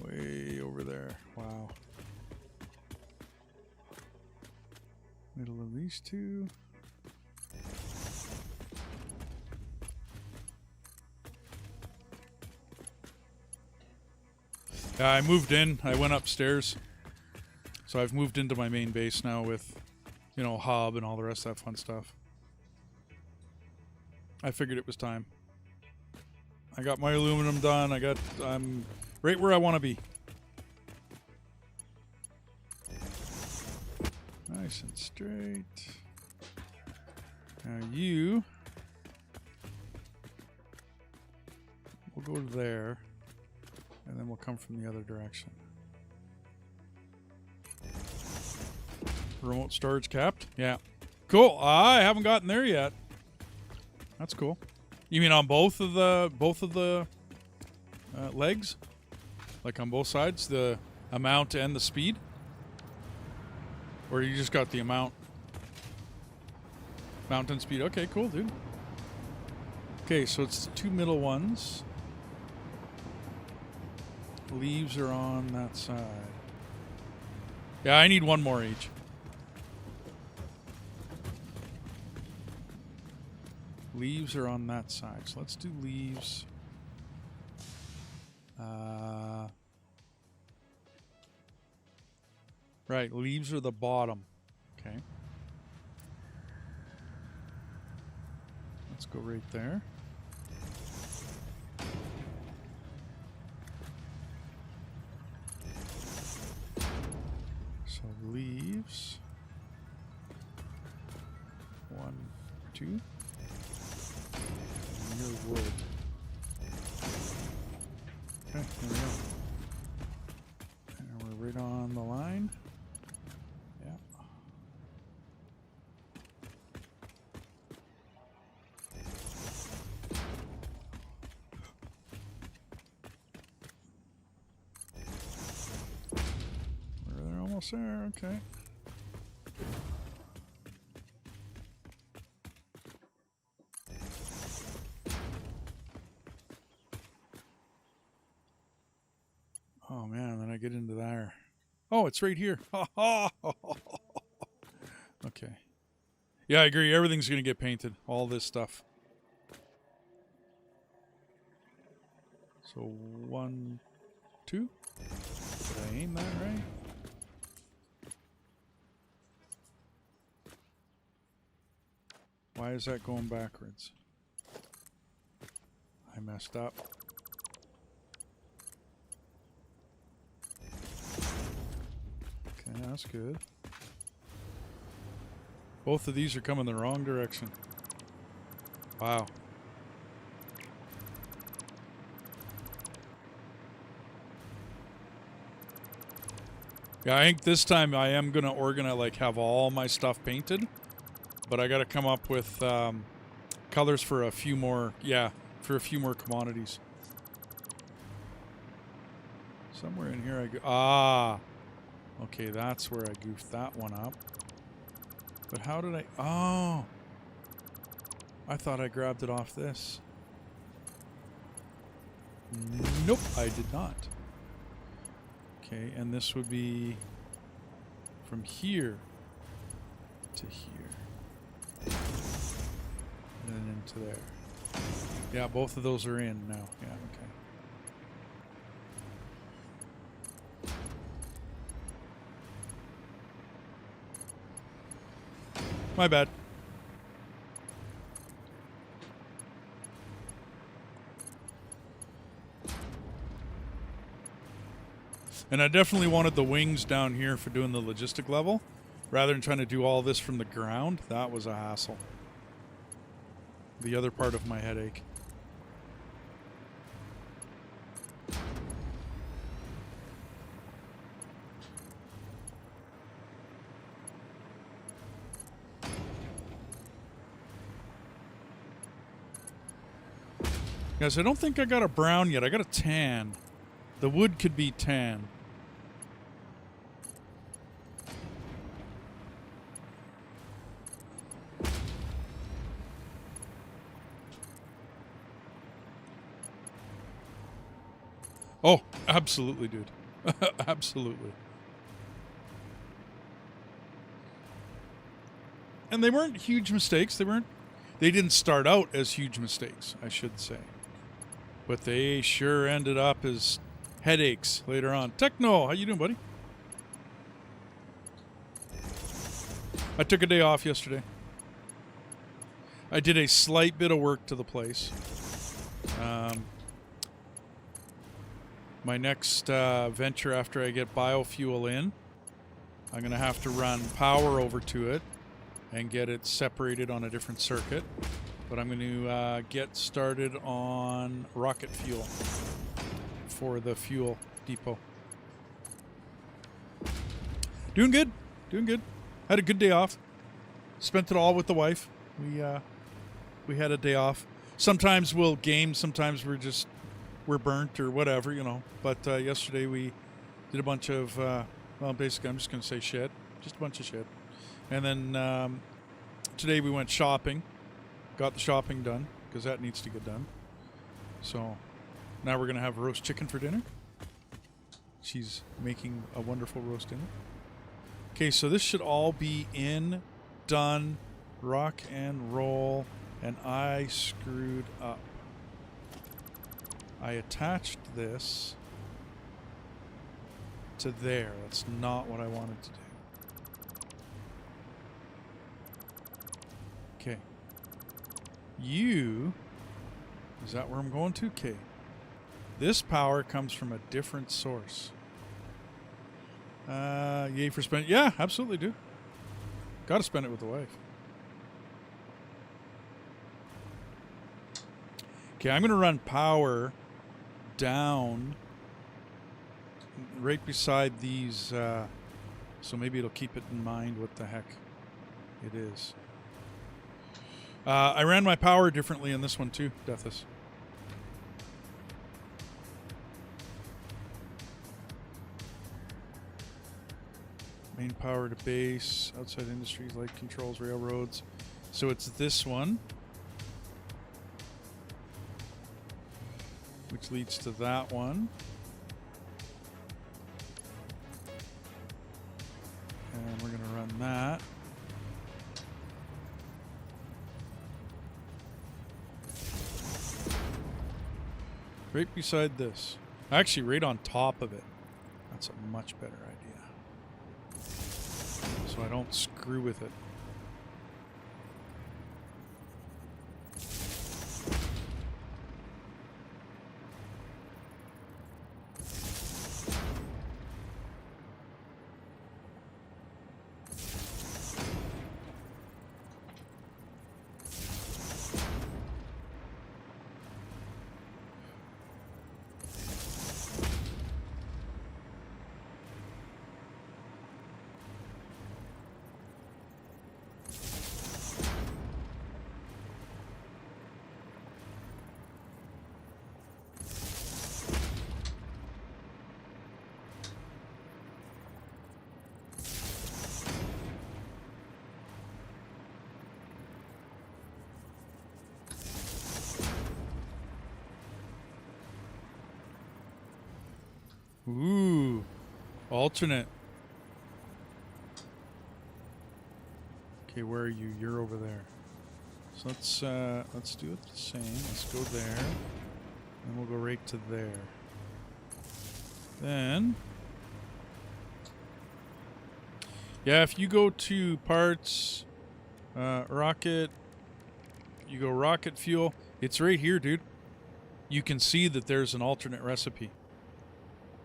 Way over there. Wow. Middle of these two. I moved in. I went upstairs. So I've moved into my main base now with, you know, hub and all the rest of that fun stuff. I figured it was time. I got my aluminum done. I'm right where I want to be. Nice and straight. Now you will go to there. And then we'll come from the other direction. Remote storage capped? Yeah. Cool. I haven't gotten there yet. That's cool. You mean on both of the legs? Like on both sides, the amount and the speed? Or you just got the amount? Mount and speed. Okay, cool, dude. Okay, so it's the two middle ones. Leaves are on that side. Yeah, I need one more each. Leaves are on that side. So let's do leaves. Right, leaves are the bottom. Okay. Let's go right there. So leaves. 1, 2. And your wood. Okay, there we go. And we're right on the line. Yeah. We're almost there, okay. Oh man, then I get into there. Oh, it's right here. Okay. Yeah, I agree. Everything's going to get painted. All this stuff. So 1, 2. Did I aim that right? Why is that going backwards? I messed up. Okay, that's good. Both of these are coming the wrong direction. Wow. Yeah, I think this time I am gonna like have all my stuff painted, but I gotta come up with colors for a few more. Yeah, for a few more commodities. Somewhere in here I go. Ah, okay, that's where I goofed that one up. But how did I? Oh, I thought I grabbed it off this. Nope, I did not. Okay, and this would be from here to here. And then into there. Yeah, both of those are in now. Yeah, okay. My bad. And I definitely wanted the wings down here for doing the logistic level. Rather than trying to do all this from the ground, that was a hassle. The other part of my headache. Guys, I don't think I got a brown yet. I got a tan. The wood could be tan. Oh, absolutely, dude. Absolutely. And they weren't huge mistakes. They didn't start out as huge mistakes, I should say. But they sure ended up as headaches later on. Techno, how you doing, buddy? I took a day off yesterday. I did a slight bit of work to the place. My next venture after I get biofuel in, I'm going to have to run power over to it and get it separated on a different circuit. But I'm going to get started on rocket fuel for the fuel depot. Doing good. Doing good. Had a good day off. spent it all with the wife. We had a day off. Sometimes we'll game. Sometimes we're burnt or whatever, you know. But yesterday we did a bunch of well, basically I'm just going to say shit, just a bunch of shit. And then today we went shopping, got the shopping done because that needs to get done. So now we're going to have roast chicken for dinner. She's making a wonderful roast dinner. Okay, so this should all be in, done, rock and roll, and I screwed up. I attached this to there. That's not what I wanted to do. Okay. Is that where I'm going to? Okay. This power comes from a different source. Yay for spend. Yeah, absolutely do. Got to spend it with the wife. Okay, I'm going to run power down right beside these, so maybe it'll keep it in mind what the heck it is. I ran my power differently in this one too, Deathus. Main power to base, outside industries, light controls, railroads. So it's this one, which leads to that one. And we're going to run that. Right beside this. Actually, right on top of it. That's a much better idea. So I don't screw with it. Ooh, alternate. Okay, where are you? You're over there. So let's do it the same. Let's go there, and we'll go right to there. Then, yeah, if you go to parts, rocket, you go rocket fuel. It's right here, dude. You can see that there's an alternate recipe.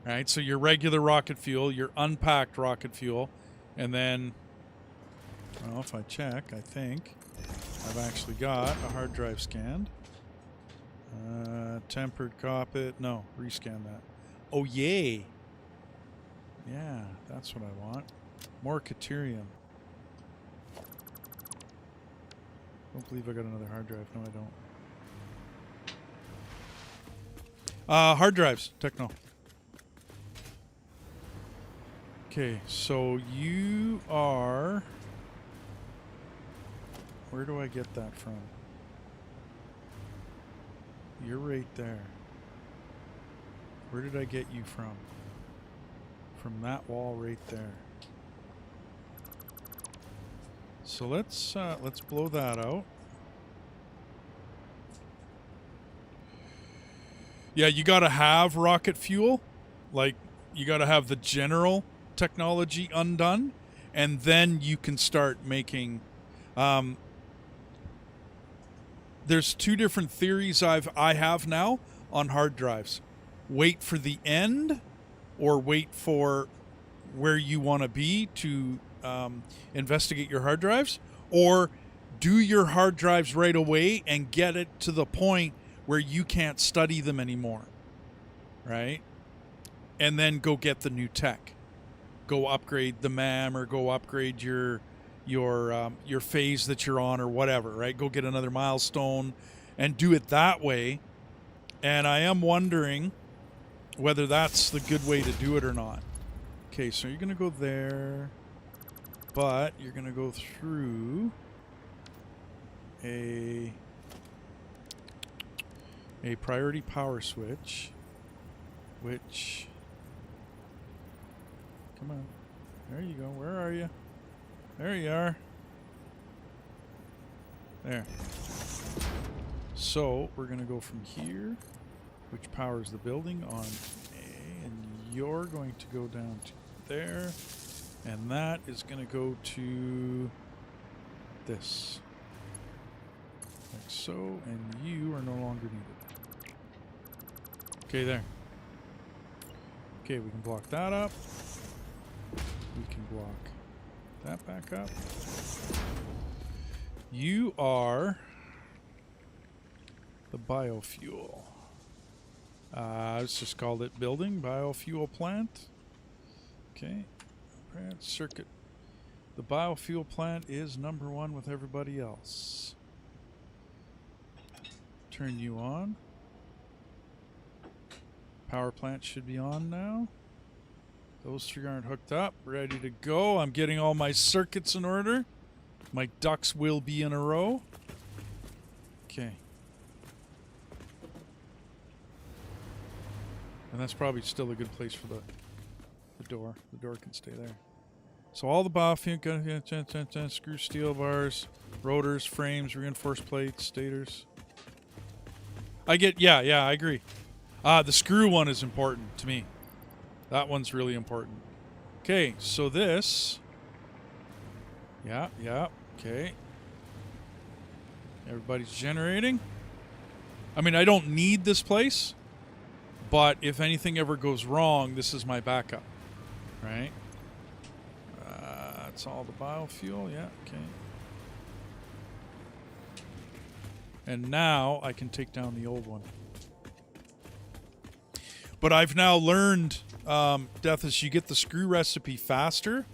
All right, so your regular rocket fuel, your unpacked rocket fuel, and then, well, if I check, I think I've actually got a hard drive scanned. Tempered copy. No, rescan that. Oh, yay. Yeah, that's what I want. More Caterium. Don't believe I got another hard drive. No, I don't. Hard drives, Techno. Okay, so you are... Where do I get that from? You're right there. Where did I get you from? From that wall right there. So let's blow that out. Yeah, you got to have rocket fuel. Like, you got to have the general technology undone, and then you can start making... there's two different theories I have now on hard drives. Wait for the end, or wait for where you want to be to investigate your hard drives, or do your hard drives right away and get it to the point where you can't study them anymore, right? And then go get the new tech. Go upgrade the MAM, or go upgrade your your phase that you're on or whatever, right? Go get another milestone and do it that way. And I am wondering whether that's the good way to do it or not. Okay, so you're going to go there, but you're going to go through a priority power switch, which, come on, there you go. Where are you? There you are. There. So we're going to go from here, which powers the building, on A, and you're going to go down to there, and that is going to go to this. Like so, and you are no longer needed. Okay, there. Okay, we can block that up. We can block that back up. You are the biofuel. Let's just call it building, biofuel plant. Okay, circuit. The biofuel plant is number one with everybody else. Turn you on. Power plant should be on now. Those three aren't hooked up. Ready to go. I'm getting all my circuits in order. My ducks will be in a row. Okay. And that's probably still a good place for the door. The door can stay there. So all the biofuel, screw steel bars, rotors, frames, reinforced plates, stators. I get, yeah, I agree. The screw one is important to me. That one's really important. Okay, so this. Yeah, okay. Everybody's generating. I mean, I don't need this place, but if anything ever goes wrong, this is my backup, right? That's all the biofuel, yeah, okay. And now I can take down the old one. But I've now learned, Deathus, you get the screw recipe faster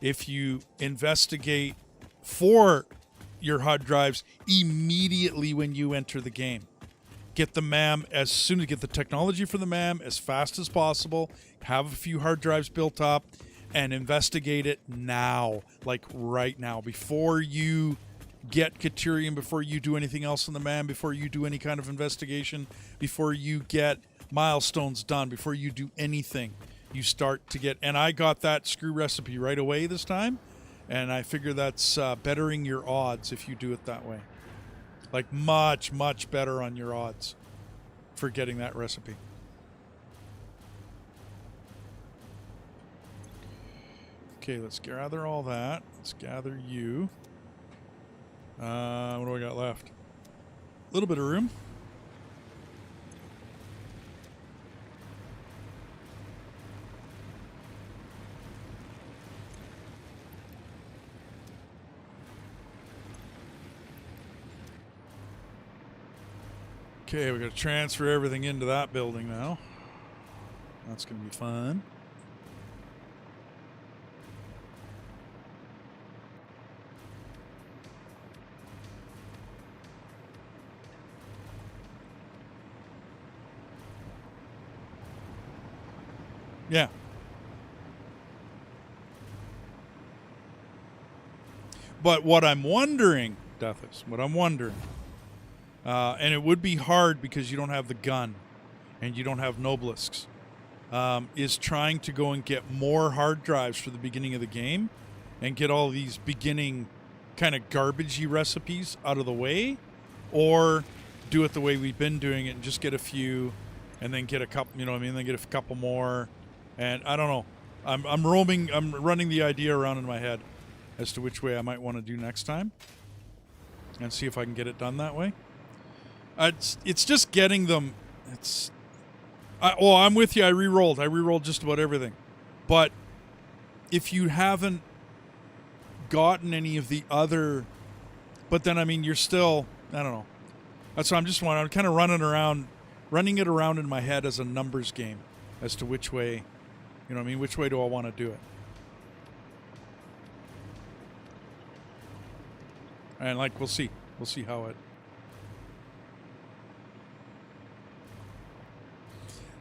if you investigate for your hard drives immediately when you enter the game. Get the MAM as soon as you get the technology for the MAM as fast as possible. Have a few hard drives built up and investigate it now, like right now, before you get Caterium, before you do anything else in the MAM, before you do any kind of investigation, before you get milestones done, before you do anything. You start to get, and I got that screw recipe right away this time, and I figure that's bettering your odds if you do it that way. Like much, much better on your odds for getting that recipe. Okay, let's gather all that. Let's gather you. What do I got left? A little bit of room. Okay, we got to transfer everything into that building now. That's going to be fun. Yeah. But what I'm wondering, Deathus, and it would be hard because you don't have the gun and you don't have Nobelisks, is trying to go and get more hard drives for the beginning of the game and get all these beginning kind of garbagey recipes out of the way, or do it the way we've been doing it and just get a few and then get a couple, you know what I mean, then get a couple more. And I don't know. I'm running the idea around in my head as to which way I might want to do next time and see if I can get it done that way. It's just getting them. I'm with you. I re-rolled just about everything. But if you haven't gotten any of the other, but then, I mean, you're still, I don't know. That's what I'm kind of running it around in my head as a numbers game as to which way, you know what I mean? Which way do I want to do it? And like, we'll see how it.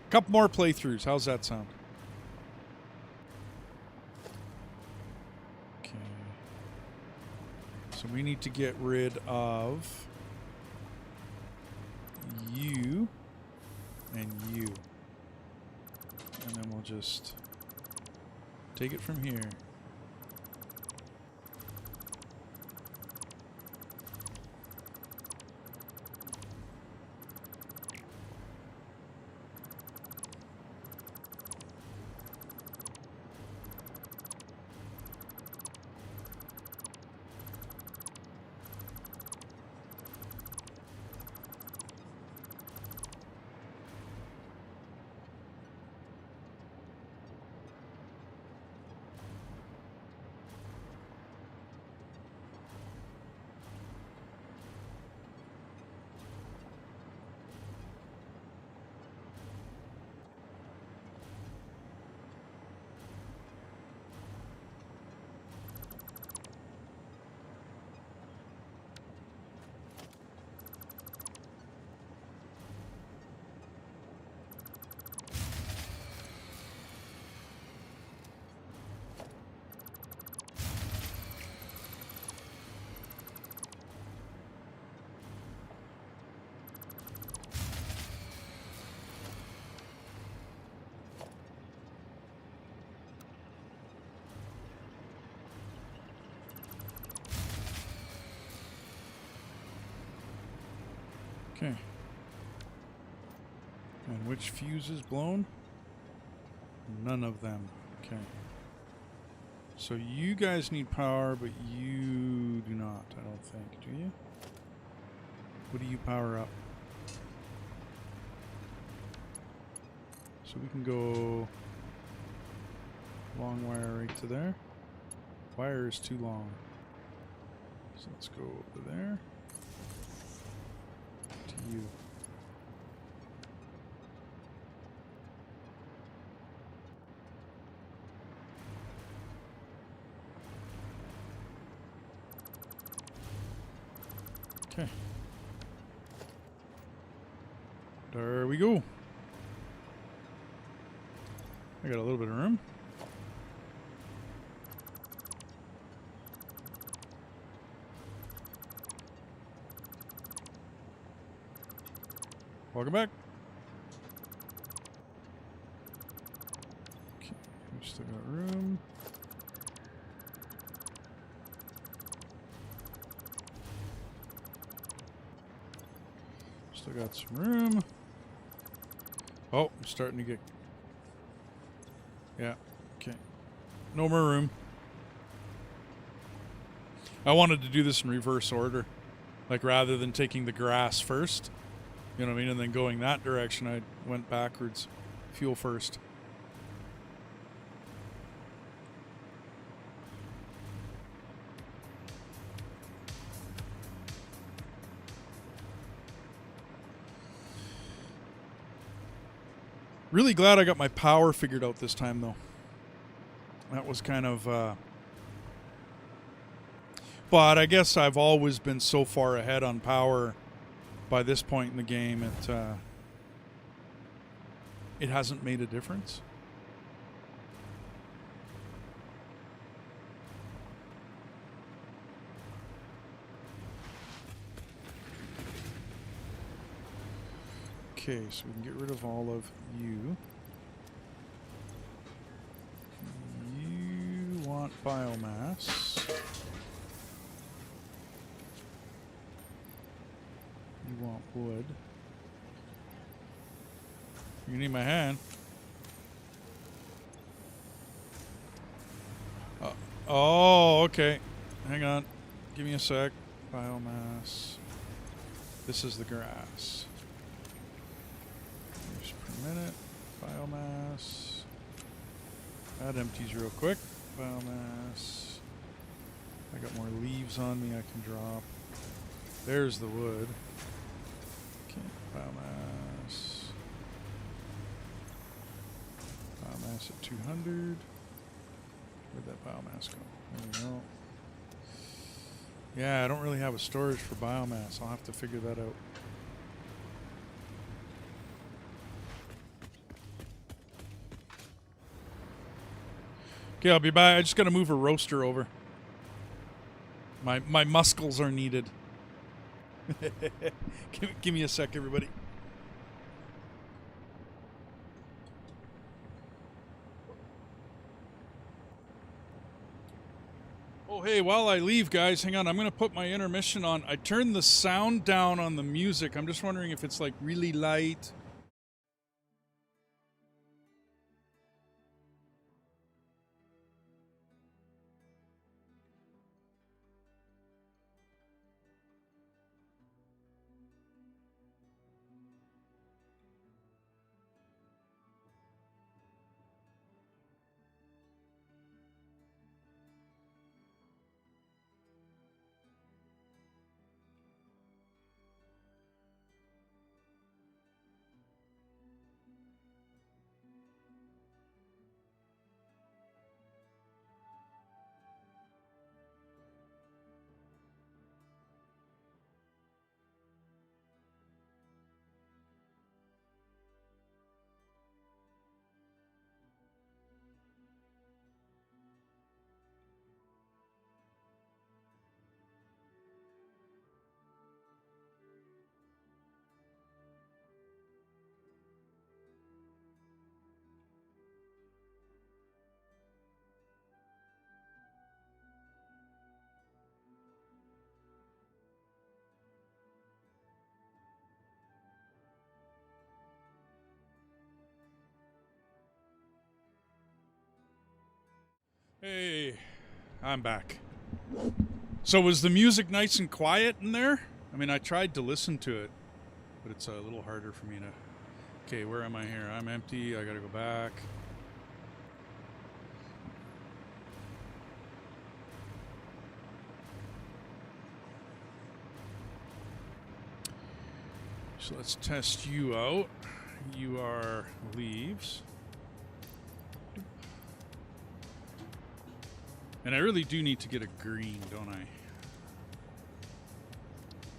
Couple more playthroughs. How's that sound? Okay. So we need to get rid of you and you. And then we'll just take it from here. Okay. And which fuse is blown? None of them. Okay. So you guys need power, but you do not, I don't think. Do you? What do you power up? So we can go long wire right to there. Wire is too long. So let's go over there. To you. Okay. There we go. I got a little bit of room. Welcome back. Okay, we still got room. Still got some room. Oh, I'm starting to get... Yeah, okay. No more room. I wanted to do this in reverse order. Like, rather than taking the grass first, you know what I mean, and then going that direction, I went backwards. Fuel first. Really glad I got my power figured out this time, though. That was kind of... But I guess I've always been so far ahead on power by this point in the game. It hasn't made a difference. Okay, so we can get rid of all of you. You want biomass. You want wood. You need my hand. Oh, okay. Hang on. Give me a sec. Biomass. This is the grass. Use per minute. Biomass. That empties real quick. Biomass. I got more leaves on me I can drop. There's the wood. Okay, biomass. Biomass at 200. Where'd that biomass go? There we go. Yeah, I don't really have a storage for biomass. I'll have to figure that out. Okay, I'll be back. I just got to move a roaster over. My muscles are needed. Give me a sec, everybody. Oh, hey, while I leave, guys, hang on. I'm going to put my intermission on. I turned the sound down on the music. I'm just wondering if it's like really light. Hey, I'm back. So was the music nice and quiet in there? I mean, I tried to listen to it, but it's a little harder for me to... Okay, where am I here? I'm empty. I gotta go back. So let's test you out. You are leaves. And I really do need to get a green, don't I?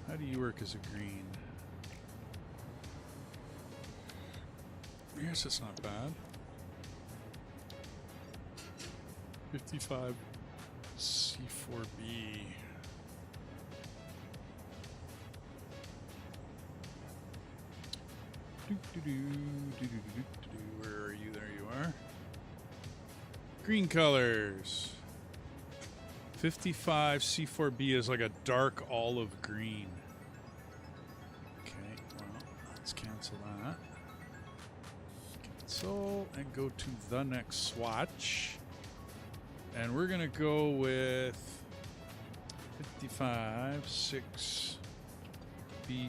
How do you work as a green? Yes, it's not bad. 55 C4B. Where are you? There you are. Green colors. 55 C4B is like a dark olive green. Okay, well, let's cancel that. Cancel and go to the next swatch. And we're going to go with 55 6 B2F.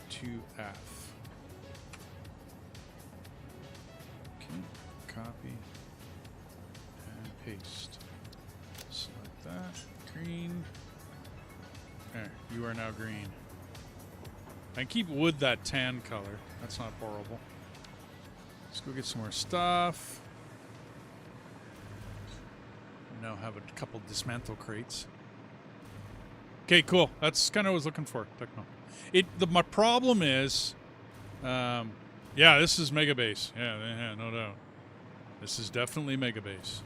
Okay, copy and paste. Select that. Green. There, you are now green. I can keep wood that tan color. That's not horrible. Let's go get some more stuff. We now have a couple dismantle crates. Okay, cool. That's kind of what I was looking for. Techno. My problem is, yeah, this is Megabase. Yeah, no doubt. This is definitely Megabase.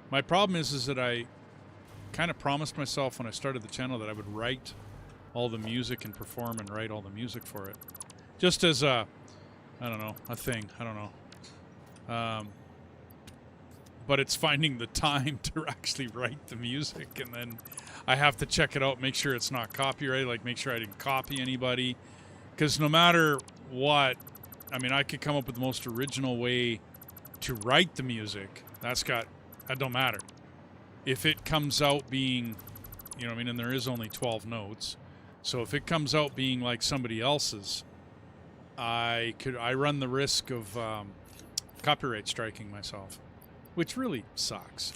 My problem is that I kind of promised myself when I started the channel that I would write all the music and perform and write all the music for it. Just as a, I don't know, a thing. I don't know. But it's finding the time to actually write the music, and then I have to check it out, make sure it's not copyrighted, like make sure I didn't copy anybody. Because no matter what, I mean, I could come up with the most original way to write the music. That don't matter. If it comes out being, you know what I mean, and there is only 12 notes. So if it comes out being like somebody else's, I run the risk of copyright striking myself, which really sucks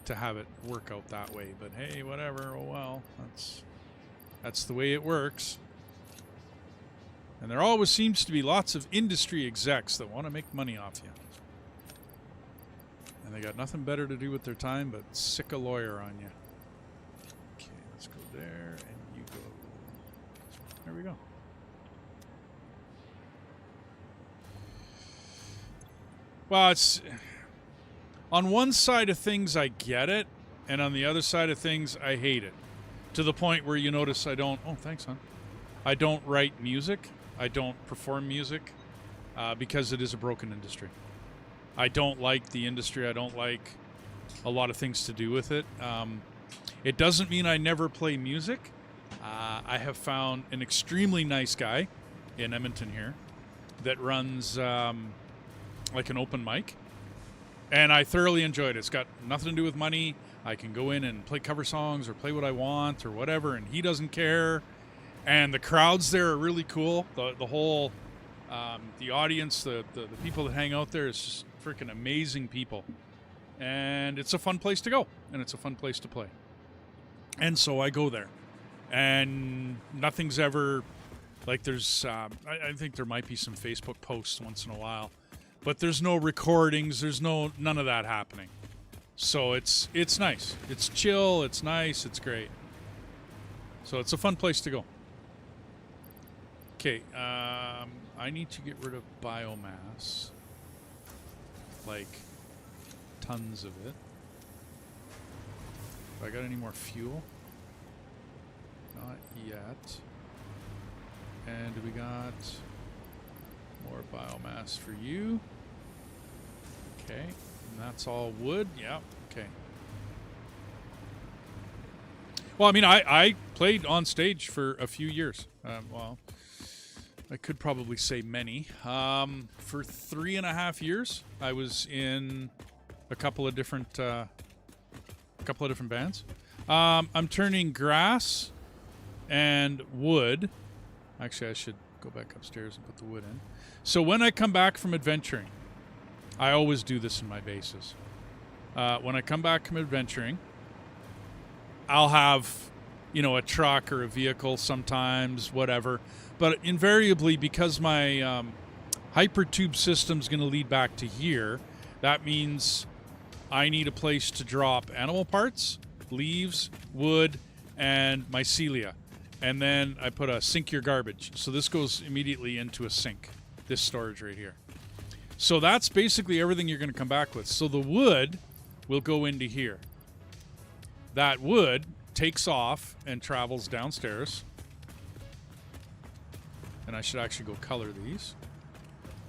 to have it work out that way. But hey, whatever. Oh well, that's the way it works. And there always seems to be lots of industry execs that want to make money off you. And they got nothing better to do with their time but sick a lawyer on you. there, and you go. There we go. Well, it's on one side of things I get it, and on the other side of things I hate it. To the point where you notice I don't. Oh, thanks, hon. I don't write music. I don't perform music because it is a broken industry. I don't like the industry. I don't like a lot of things to do with it. It doesn't mean I never play music. I have found an extremely nice guy in Edmonton here that runs like an open mic, and I thoroughly enjoyed it. It's got nothing to do with money. I can go in and play cover songs or play what I want or whatever, and he doesn't care. And the crowds there are really cool. The whole, the audience, the people that hang out there is just freaking amazing people. And it's a fun place to go, and it's a fun place to play. And so I go there. And nothing's ever, like there's, I think there might be some Facebook posts once in a while. But there's no recordings, there's none of that happening. So it's nice. It's chill, it's nice, it's great. So it's a fun place to go. Okay, I need to get rid of biomass. Like, tons of it. Have I got any more fuel? Not yet. And we got more biomass for you. Okay, and that's all wood. Yeah, okay. Well, I mean, I played on stage for a few years. Well, I could probably say many. For 3.5 years, I was in a couple of different bands. I'm turning grass and wood. Actually, I should go back upstairs and put the wood in. So when I come back from adventuring, I always do this in my bases. When I come back from adventuring, I'll have, a truck or a vehicle sometimes, whatever. But invariably, because my hypertube system's going to lead back to here, that means I need a place to drop animal parts, leaves, wood, and mycelia. And then I put a sink your garbage. So this goes immediately into a sink, this storage right here. So that's basically everything you're going to come back with. So the wood will go into here. That wood takes off and travels downstairs. And I should actually go color these.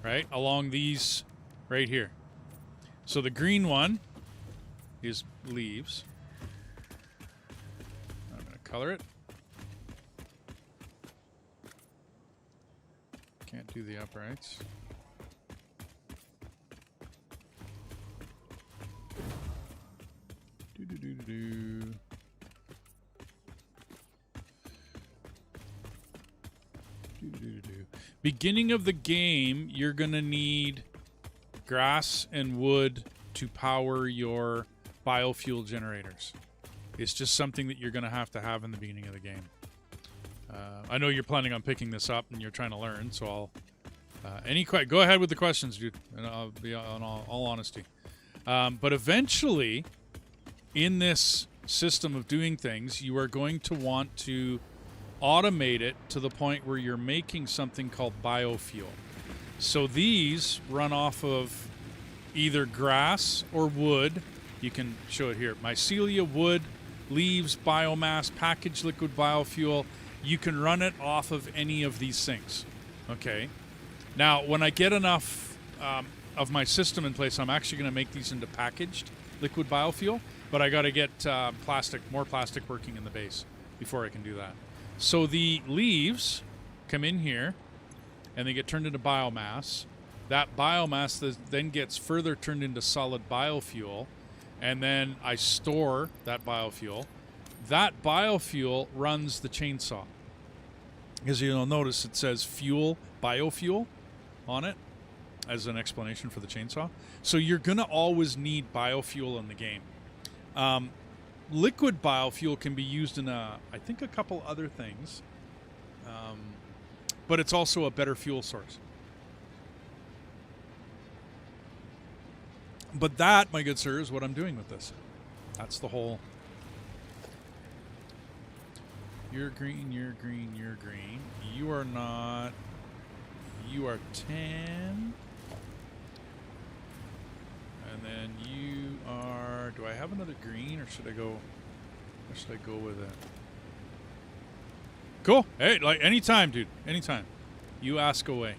Right? Along these right here. So the green one is leaves. I'm going to color it. Can't do the uprights. Do. Beginning of the game, you're going to need grass and wood to power your biofuel generators. It's just something that you're going to have in the beginning of the game. I know you're planning on picking this up and you're trying to learn, so I'll go ahead with the questions, dude, and I'll be on all honesty. But eventually, in this system of doing things, you are going to want to automate it to the point where you're making something called biofuel. So these run off of either grass or wood. You can show it here. Mycelia, wood, leaves, biomass, packaged liquid biofuel. You can run it off of any of these things. Okay. Now, when I get enough of my system in place, I'm actually going to make these into packaged liquid biofuel, but I got to get more plastic working in the base before I can do that. So the leaves come in here, and they get turned into biomass. That biomass then gets further turned into solid biofuel, and then I store that biofuel. That biofuel runs the chainsaw. As you'll notice, it says fuel, biofuel on it as an explanation for the chainsaw. So you're going to always need biofuel in the game. Liquid biofuel can be used in I think a couple other things, but it's also a better fuel source. But that, my good sir, is what I'm doing with this. That's the whole You're green, you're green, you're green. You are not. You are 10. And then you are... Do I have another green, or should I go... Or should I go with it? Cool. Hey, like, anytime, dude. Anytime. You ask away.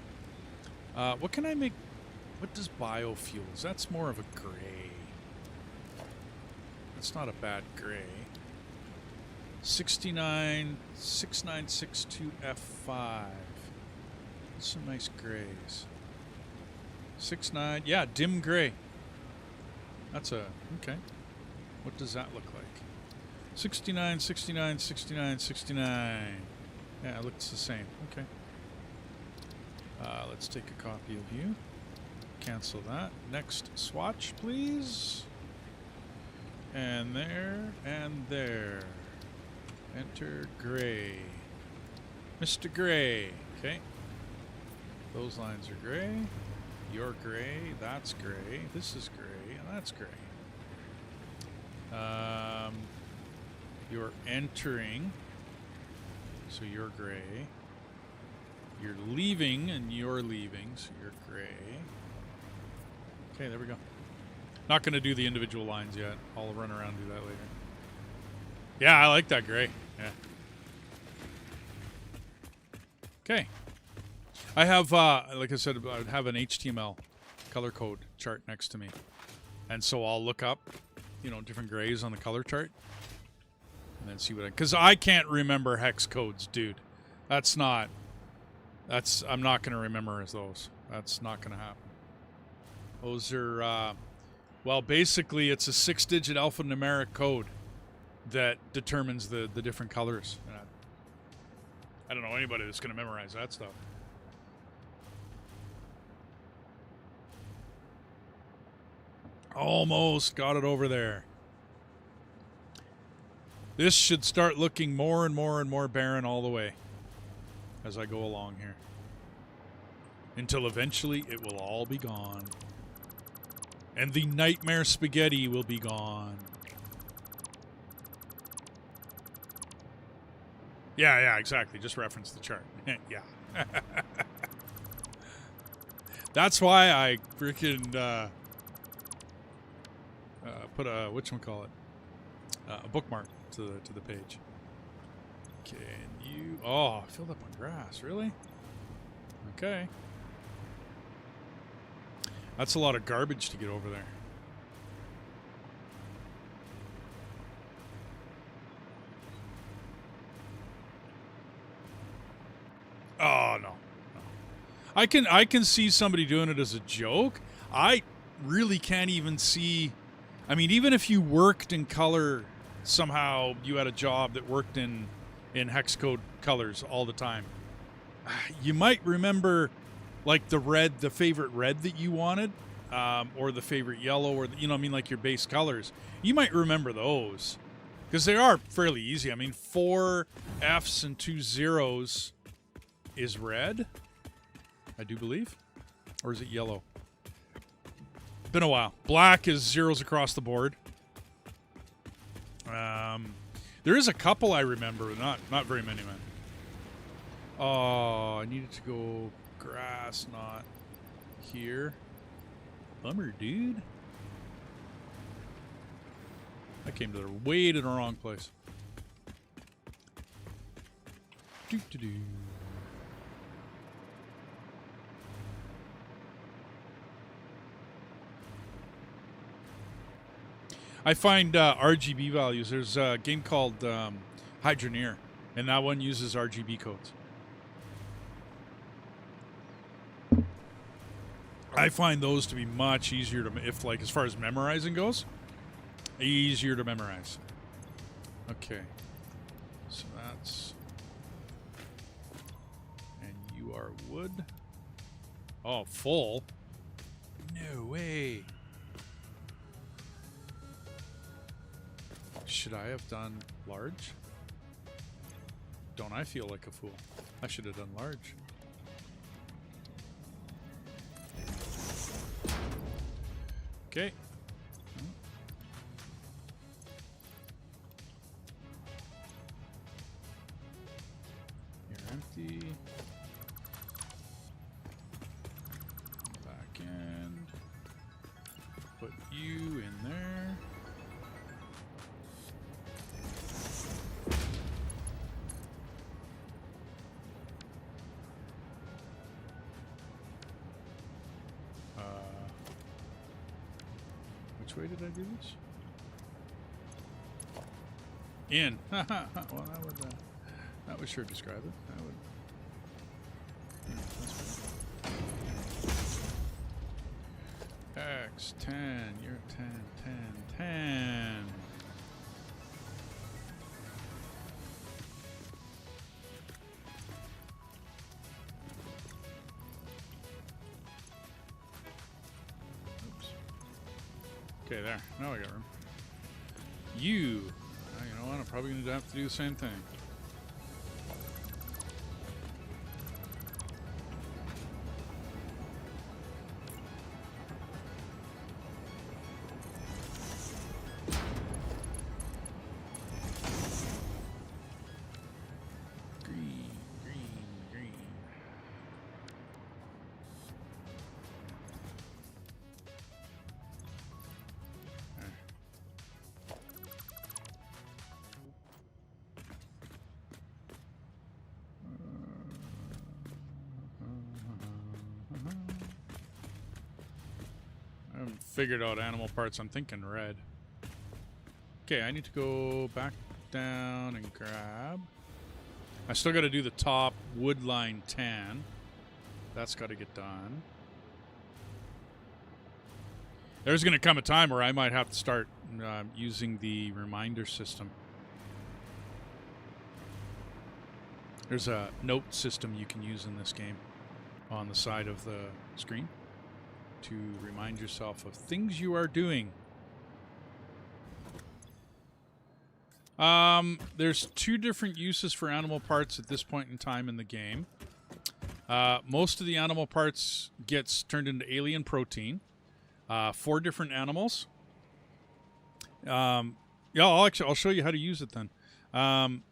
What can I make... What does biofuels? That's more of a gray. That's not a bad gray. 696962F5. Some nice grays. 69. Yeah, dim gray. That's a... Okay. What does that look like? 69, 69, 69, 69. Yeah, it looks the same. Okay. Let's take a copy of you. Cancel that. Next swatch, please. And there, and there. Enter gray. Mr. Gray. Okay. Those lines are gray. You're gray. That's gray. This is gray. And that's gray. You're entering. So you're gray. You're leaving, and you're leaving. So you're gray. Okay, there we go. Not going to do the individual lines yet. I'll run around and do that later. Yeah, I like that gray. Yeah. Okay. I have, like I said, I have an HTML color code chart next to me. And so I'll look up, you know, different grays on the color chart. And then see what I... Because I can't remember hex codes, dude. I'm not going to remember those. That's not going to happen. Those are, well, basically it's a 6-digit alphanumeric code that determines the different colors. I don't know anybody that's going to memorize that stuff. Almost got it over there. This should start looking more and more and more barren all the way as I go along here. Until eventually it will all be gone. And the nightmare spaghetti will be gone. Yeah, exactly. Just reference the chart. Yeah. That's why I freaking put a whatchamacallit, a bookmark to the page. Can you... Oh, filled up on grass. Really? Okay. That's a lot of garbage to get over there. Oh, no. I can see somebody doing it as a joke. I really can't even see... I mean, even if you worked in color, somehow you had a job that worked in hex code colors all the time, you might remember... Like the red, the favorite red that you wanted, or the favorite yellow, or you know what I mean, like your base colors. You might remember those because they are fairly easy. I mean, 4 F's and 2 zeros is red, I do believe, or is it yellow? Been a while. Black is zeros across the board. There is a couple I remember, not very many, man. Oh, I needed to go. Grass, not here. Bummer, dude. I came to the way to the wrong place. Doo-doo-doo. I find RGB values. There's a game called Hydroneer, and that one uses RGB codes. I find those to be much easier to, as far as memorizing goes, easier to memorize. Okay. So that's, and you are wood. Oh, full. No way. Should I have done large? Don't I feel like a fool? I should have done large. Okay. Which way did I do this? In. Well, that would sure describe it. That would. X 10. You're 10. 10. 10. Okay, there. Now I got room. You know what? I'm probably going to have to do the same thing. Green, green, green. I haven't figured out animal parts. I'm thinking red. Okay, I need to go back down and grab. I still got to do the top wood line tan. That's got to get done. There's going to come a time where I might have to start using the reminder system. There's a note system you can use in this game on the side of the screen to remind yourself of things you are doing. There's two different uses for animal parts at this point in time in the game. Most of the animal parts gets turned into alien protein. 4 different animals. Yeah, I'll show you how to use it then.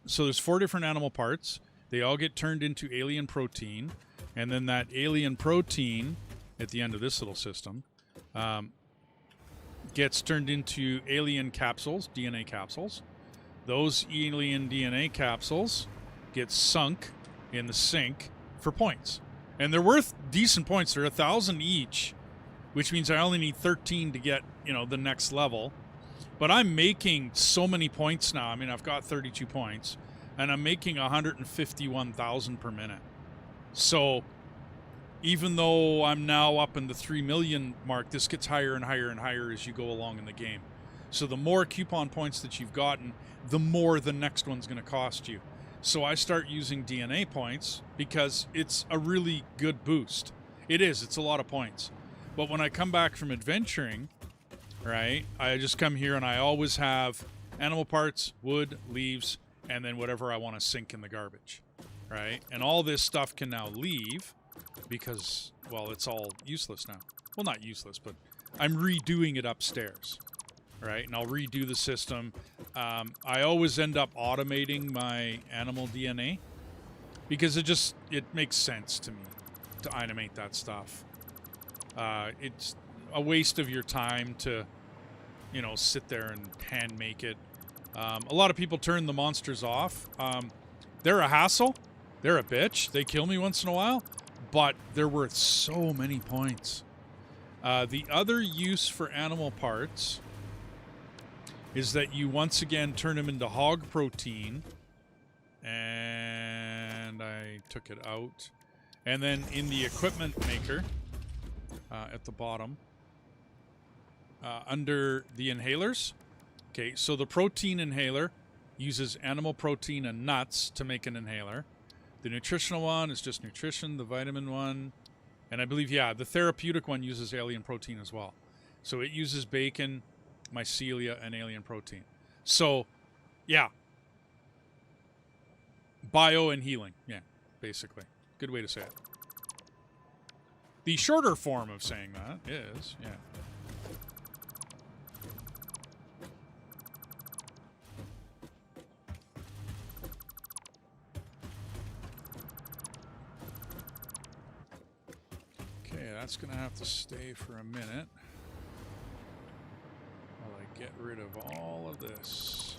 So there's 4 different animal parts. They all get turned into alien protein, and then that alien protein at the end of this little system gets turned into alien capsules, DNA capsules. Those alien DNA capsules get sunk in the sink for points. And they're worth decent points. They're 1,000 each, which means I only need 13 to get, the next level. But I'm making so many points now. I mean, I've got 32 points, and I'm making 151,000 per minute. So even though I'm now up in the 3 million mark, this gets higher and higher and higher as you go along in the game. So the more coupon points that you've gotten, the more the next one's going to cost you. So I start using DNA points because it's a really good boost. It is. It's a lot of points. But when I come back from adventuring, right, I just come here and I always have animal parts, wood, leaves, and then whatever I want to sink in the garbage, right? And all this stuff can now leave because, well, it's all useless now. Well, not useless, but I'm redoing it upstairs, right? And I'll redo the system. I always end up automating my animal DNA because it makes sense to me to animate that stuff. It's a waste of your time to, sit there and hand make it. A lot of people turn the monsters off. They're a hassle. They're a bitch. They kill me once in a while, but they're worth so many points. The other use for animal parts is that you once again turn them into hog protein, and I took it out. And then in the equipment maker, at the bottom, under the inhalers, okay, so the protein inhaler uses animal protein and nuts to make an inhaler. The nutritional one is just nutrition, the vitamin one, and I believe, the therapeutic one uses alien protein as well. So it uses bacon, mycelia, and alien protein. So, bio and healing, basically. Good way to say it. The shorter form of saying that is, Okay, that's going to have to stay for a minute while I get rid of all of this.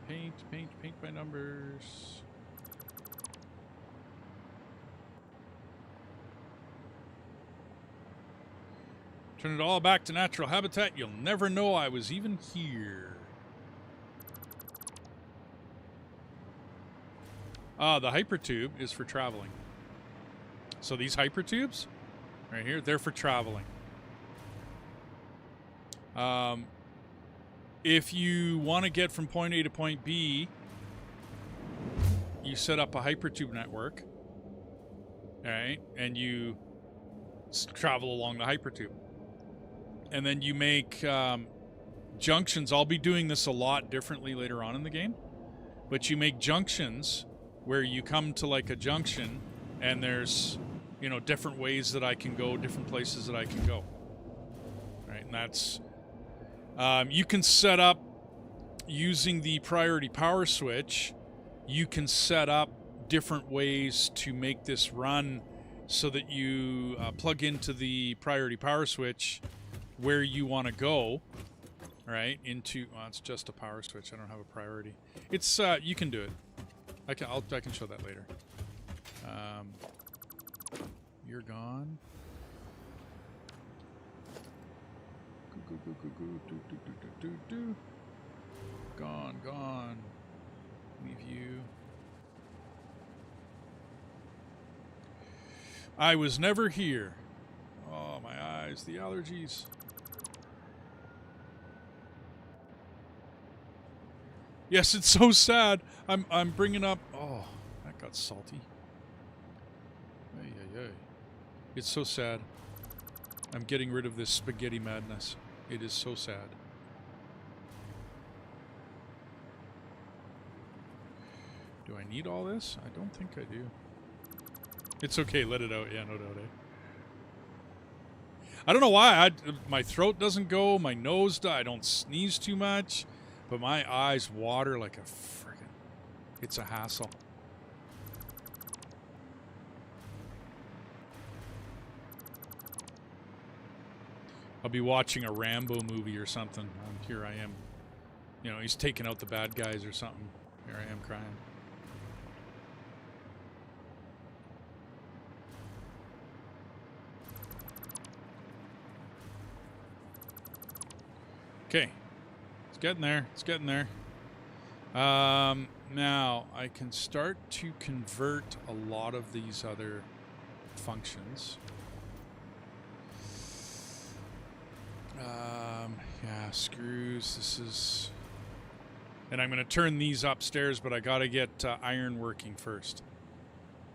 Paint by numbers. Turn it all back to natural habitat. You'll never know I was even here. The hypertube is for traveling. So these hypertubes, right here, they're for traveling. If you want to get from point A to point B, you set up a hypertube network, right? And you travel along the hypertube. And then you make junctions. I'll be doing this a lot differently later on in the game. But you make junctions where you come to like a junction and there's, you know, different ways that I can go, different places that I can go. Right? And that's... you can set up, using the priority power switch, you can set up different ways to make this run so that you plug into the priority power switch where you want to go, right? Into, well, it's just a power switch. I don't have a priority. It's, you can do it. I can show that later. You're gone. Gone. Leave you. I was never here. Oh, my eyes, the allergies. Yes, it's so sad. I'm bringing up. Oh, that got salty. Ay. It's so sad. I'm getting rid of this spaghetti madness. It is so sad. Do I need all this? I don't think I do. It's okay, let it out. Yeah, no doubt, eh? I don't know why. My throat doesn't go, my nose, I don't sneeze too much, but my eyes water like a friggin'... It's a hassle. I'll be watching a Rambo movie or something. Here I am. You know, he's taking out the bad guys or something. Here I am crying. Okay. It's getting there. It's getting there. Now, I can start to convert a lot of these other functions. Yeah, screws. This is... And I'm going to turn these upstairs, but I got to get iron working first.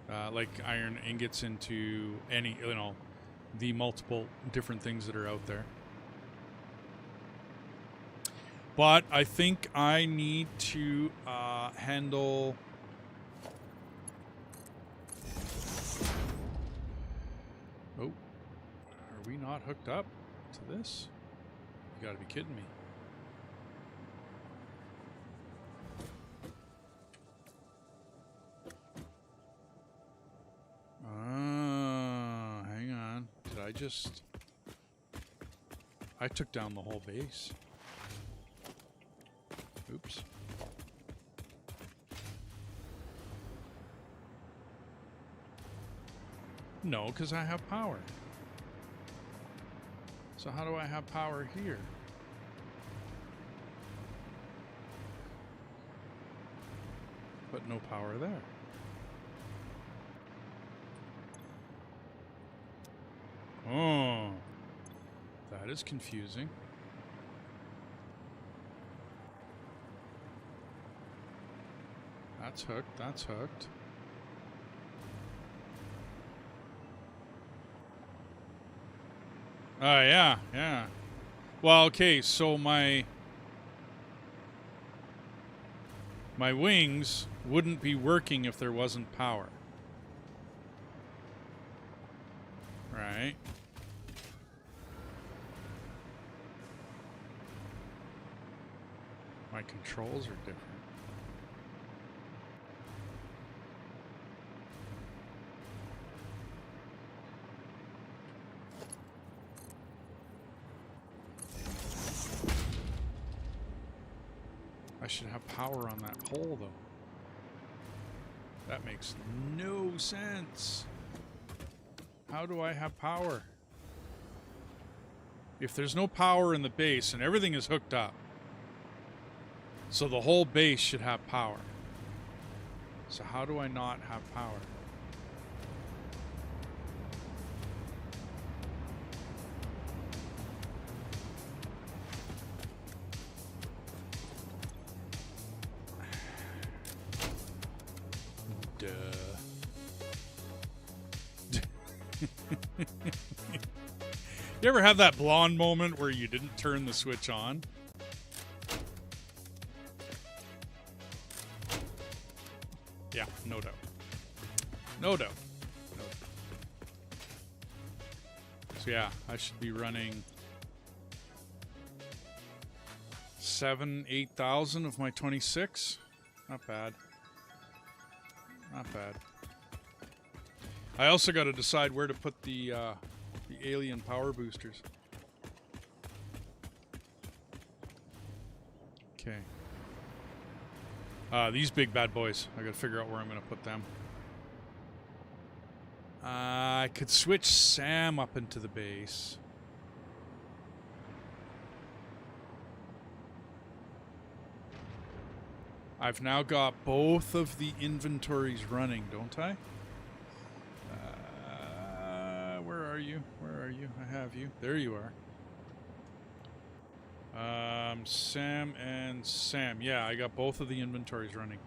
Like iron ingots into any, you know, the multiple different things that are out there. But I think I need to handle... Oh, are we not hooked up to this? You gotta be kidding me. Hang on. Did I just... I took down the whole base. Oops. No, because I have power. So how do I have power here? But no power there. Oh, that is confusing. That's hooked, that's hooked. Yeah. Well, okay, so my wings wouldn't be working if there wasn't power. Right? My controls are different. I should have power on that hole, though. That makes no sense. How do I have power? if there's no power in the base and everything is hooked up, so the whole base should have power. So how do I not have power? Duh. You ever have that blonde moment where you didn't turn the switch on? Yeah, no doubt. No doubt. No doubt. So yeah, I should be running 8,000 of my 26. Not bad. Not bad. I also got to decide where to put the alien power boosters. Okay. These big bad boys. I got to figure out where I'm going to put them. I could switch Sam up into the base. I've now got both of the inventories running, don't I? Where are you? Where are you? I have you. There you are. Sam and Sam. Yeah, I got both of the inventories running.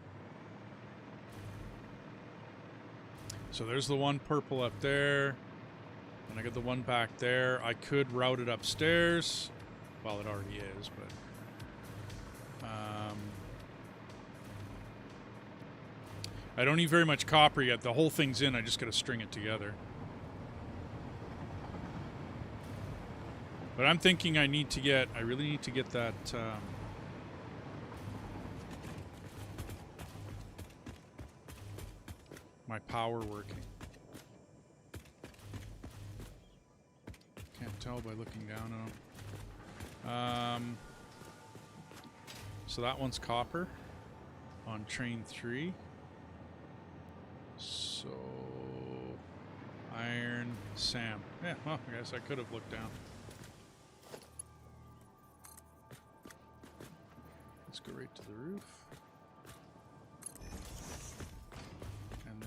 So there's the one purple up there. And I got the one back there. I could route it upstairs. Well, it already is, but... I don't need very much copper yet. The whole thing's in. I just got to string it together. But I'm thinking I really need to get that... my power working. Can't tell by looking down on them. So that one's copper on train 3. So iron, Sam. Yeah, well, I guess I could have looked down. Let's go right to the roof. And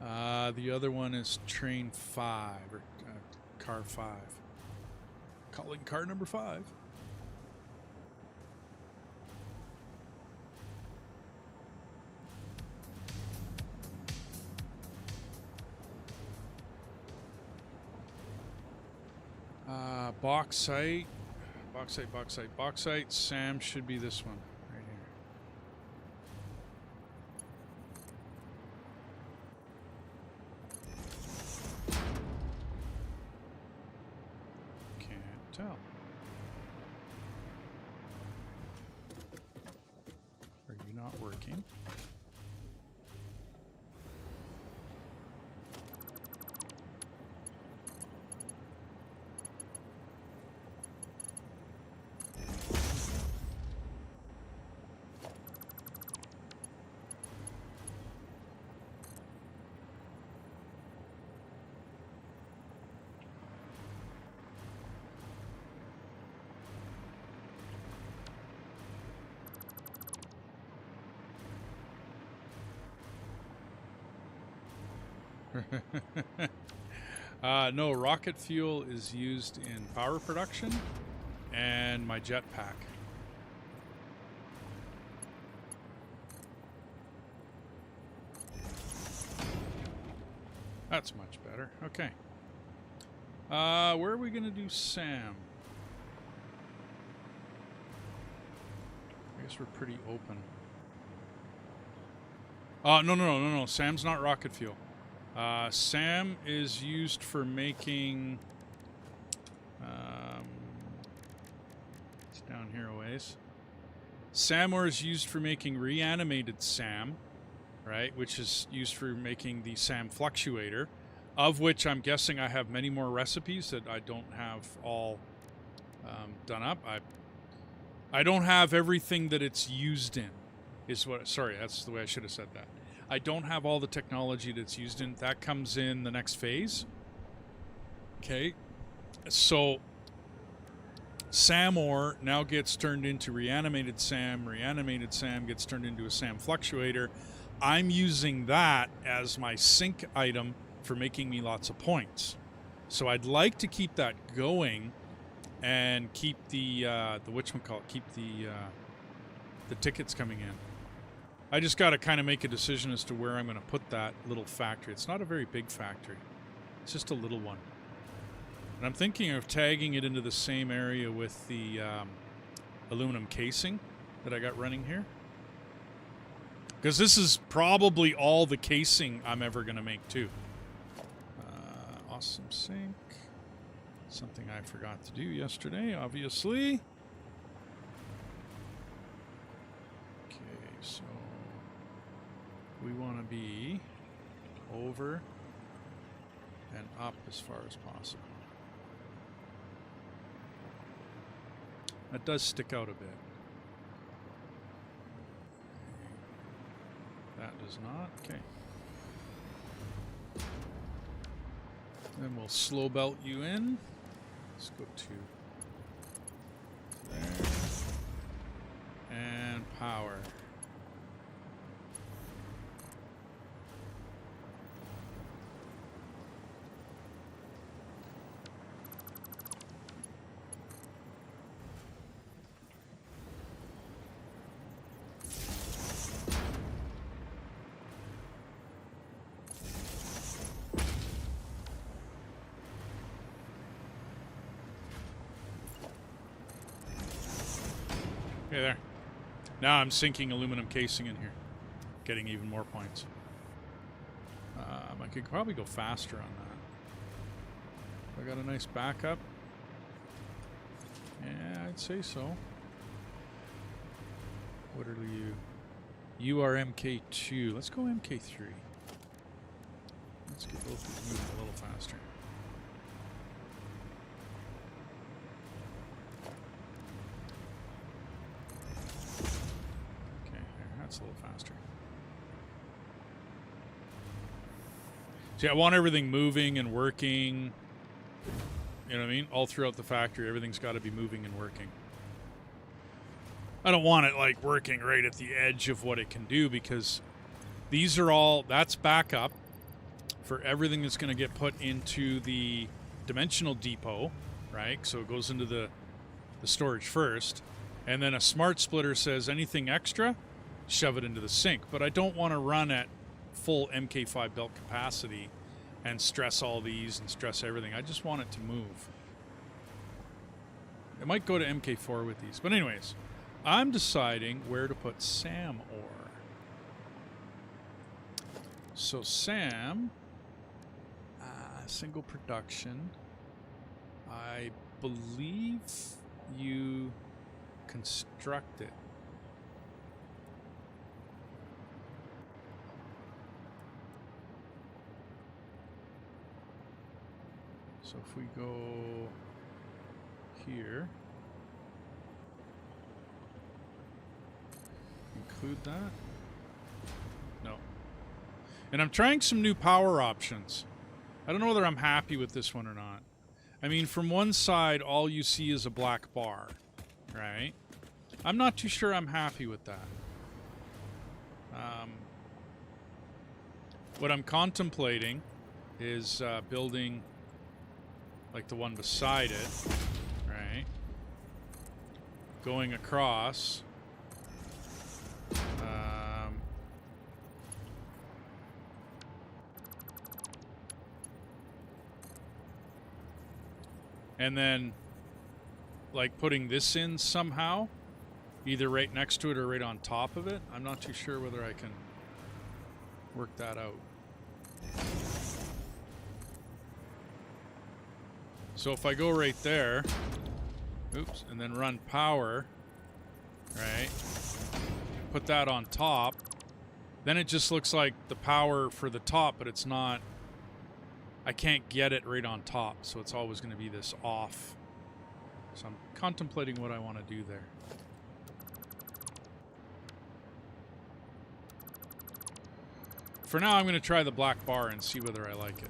then the other one is train 5 or car 5. Calling car number 5. Bauxite. Sam should be this one right here. Can't tell. Are you not working? No, rocket fuel is used in power production and my jetpack. That's much better. Okay. Where are we going to do Sam? I guess we're pretty open. No. Sam's not rocket fuel. Sam is used for making... it's down here a ways. Samor is used for making reanimated Sam, right? Which is used for making the Sam fluctuator, of which I'm guessing I have many more recipes that I don't have all done up. I don't have everything that it's used in. Sorry, that's the way I should have said that. I don't have all the technology that's used in. That comes in the next phase. Okay, so SAM ore now gets turned into reanimated SAM. Reanimated SAM gets turned into a SAM fluctuator. I'm using that as my sync item for making me lots of points. So I'd like to keep that going and keep the whatchamacallit, keep the tickets coming in. I just got to kind of make a decision as to where I'm going to put that little factory. It's not a very big factory. It's just a little one. And I'm thinking of tagging it into the same area with the aluminum casing that I got running here. Because this is probably all the casing I'm ever going to make too. Awesome sync. Something I forgot to do yesterday, obviously. Okay, so we want to be over and up as far as possible. That does stick out a bit. That does not. Okay. Then we'll slow belt you in. Let's go to there. And power. Okay, there. Now I'm sinking aluminum casing in here, getting even more points. I could probably go faster on that. I got a nice backup. Yeah, I'd say so. What are you? You are MK2. Let's go MK3. Let's get both of these moving a little faster. A little faster. See, I want everything moving and working. You know what I mean? All throughout the factory, everything's got to be moving and working. I don't want it like working right at the edge of what it can do, because these are all, that's backup for everything that's going to get put into the dimensional depot, right? So it goes into the storage first, and then a smart splitter says anything extra, shove it into the sink. But I don't want to run at full MK5 belt capacity and stress all these and stress everything. I just want it to move. It might go to MK4 with these. But anyways, I'm deciding where to put SAM ore. So SAM, single production. I believe you construct it. So if we go here, include that? No. And I'm trying some new power options. I don't know whether I'm happy with this one or not. I mean, from one side, all you see is a black bar, right? I'm not too sure I'm happy with that. What I'm contemplating is building like the one beside it, right? Going across. And then like putting this in somehow, either right next to it or right on top of it. I'm not too sure whether I can work that out. So if I go right there, oops, and then run power, right, put that on top, then it just looks like the power for the top, but it's not, I can't get it right on top, so it's always going to be this off. So I'm contemplating what I want to do there. For now, I'm going to try the black bar and see whether I like it.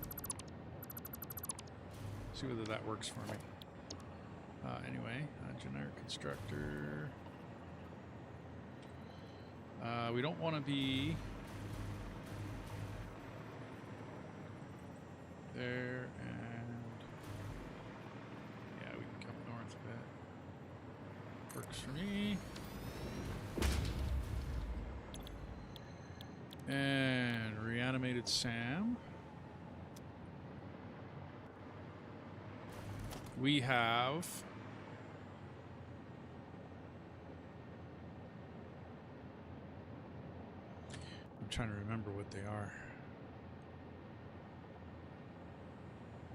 See whether that works for me. Anyway, generic constructor. We don't want to be there, and yeah, we can come north a bit. Works for me. And reanimated Sam. We have I'm trying to remember what they are.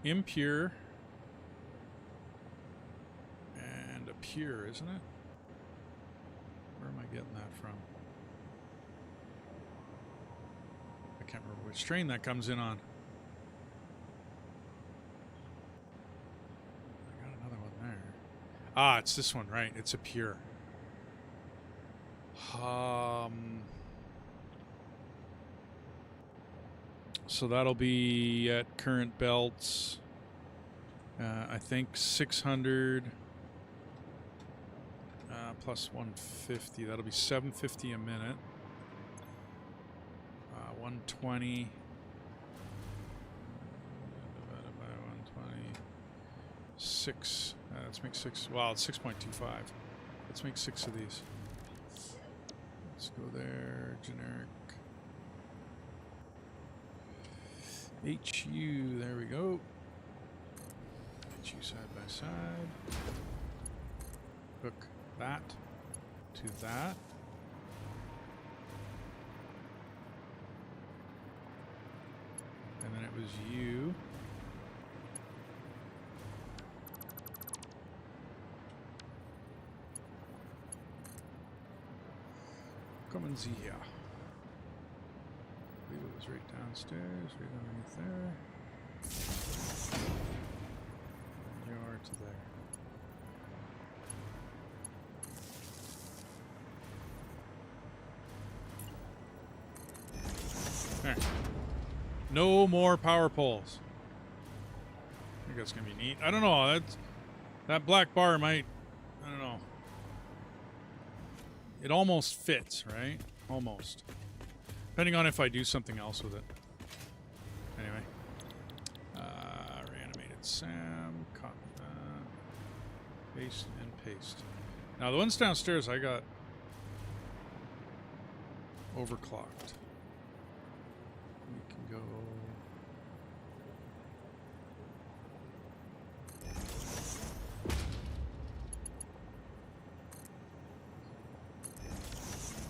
Impure and a pure, isn't it? Where am I getting that from? I can't remember which train that comes in on. I got another one there. Ah, it's this one, right? It's a pure. So that'll be at current belts. I think 600 plus 150. That'll be 750 a minute. 120 divided by 120. 6. Let's make 6. Wow, it's 6.25. Let's make 6 of these. Let's go there. Generic. HU, there we go. HU side by side. Hook that to that. And then it was U. Kommen Sie her. I believe it was right downstairs, right underneath there. You are to there. There. No more power poles. I think that's gonna be neat. I don't know. That black bar might. I don't know. It almost fits, right? Almost. Depending on if I do something else with it. Anyway. Reanimated Sam. Copy that. Paste and paste. Now the ones downstairs I got overclocked. We can go...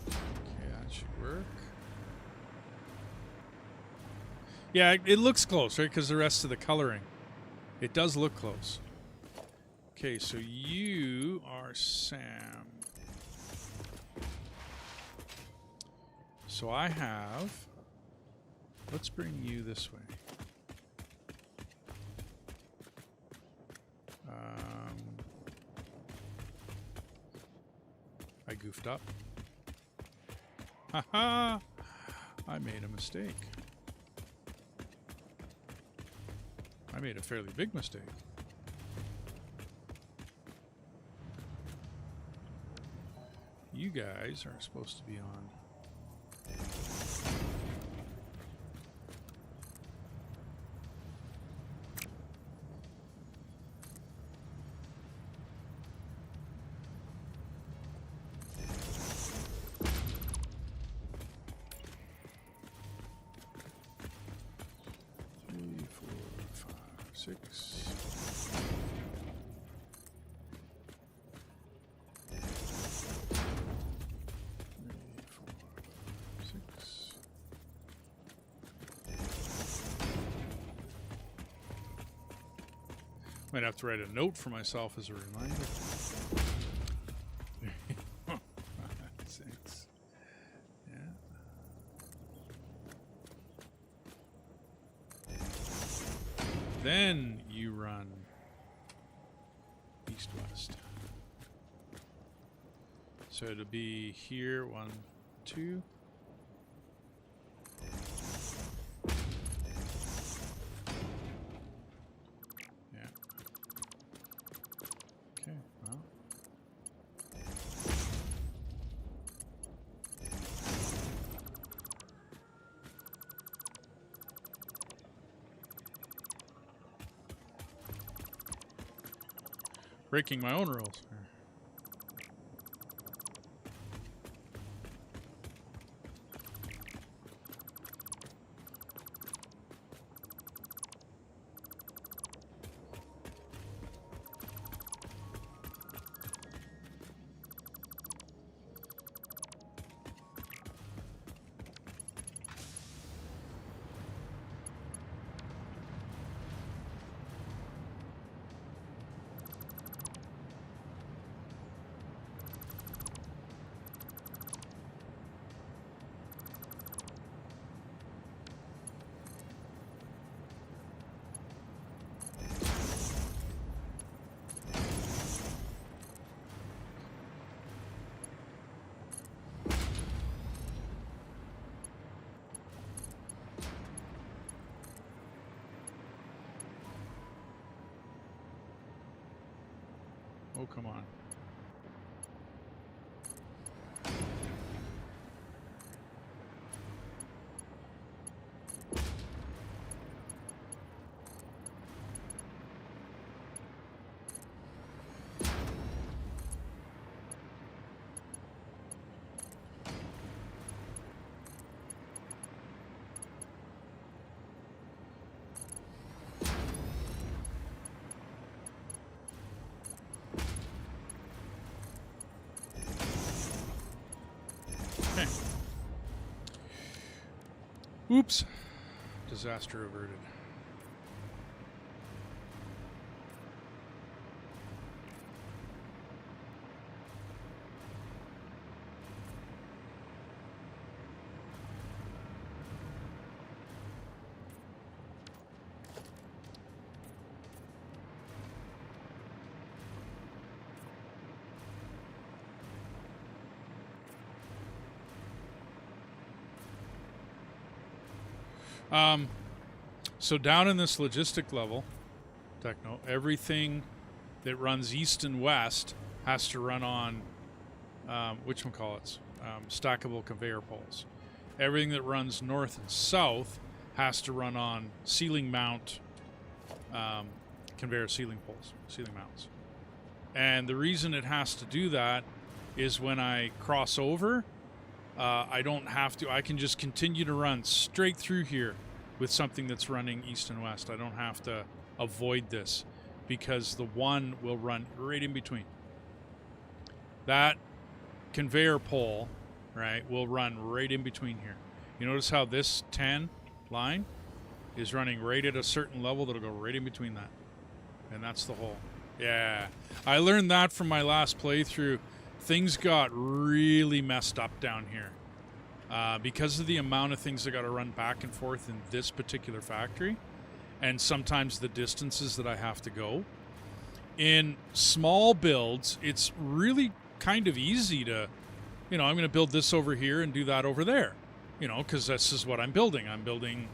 Okay, that should work. Yeah, it looks close, right? Because the rest of the coloring. It does look close. Okay, so you are Sam. So I have... Let's bring you this way. I goofed up. Haha! I made a mistake. I made a fairly big mistake. You guys are supposed to be on. Might have to write a note for myself as a reminder. 6. Yeah. Then you run east-west. So it'll be here, 1, 2. Yeah. Breaking my own rules. Oh, come on. Okay. Oops. Disaster averted. So down in this logistic level, Techno, everything that runs east and west has to run on, whatchamacallits, stackable conveyor poles. Everything that runs north and south has to run on ceiling mount, conveyor ceiling poles, ceiling mounts. And the reason it has to do that is when I cross over, I don't have to, I can just continue to run straight through here with something that's running east and west. I don't have to avoid this because the one will run right in between. That conveyor pole, right, will run right in between here. You notice how this 10 line is running right at a certain level that'll go right in between that. And that's the hole. Yeah. I learned that from my last playthrough. Things got really messed up down here. Because of the amount of things that got to run back and forth in this particular factory, and sometimes the distances that I have to go. In small builds, it's really kind of easy to, you know, I'm going to build this over here and do that over there, you know, because this is what I'm building. I'm building,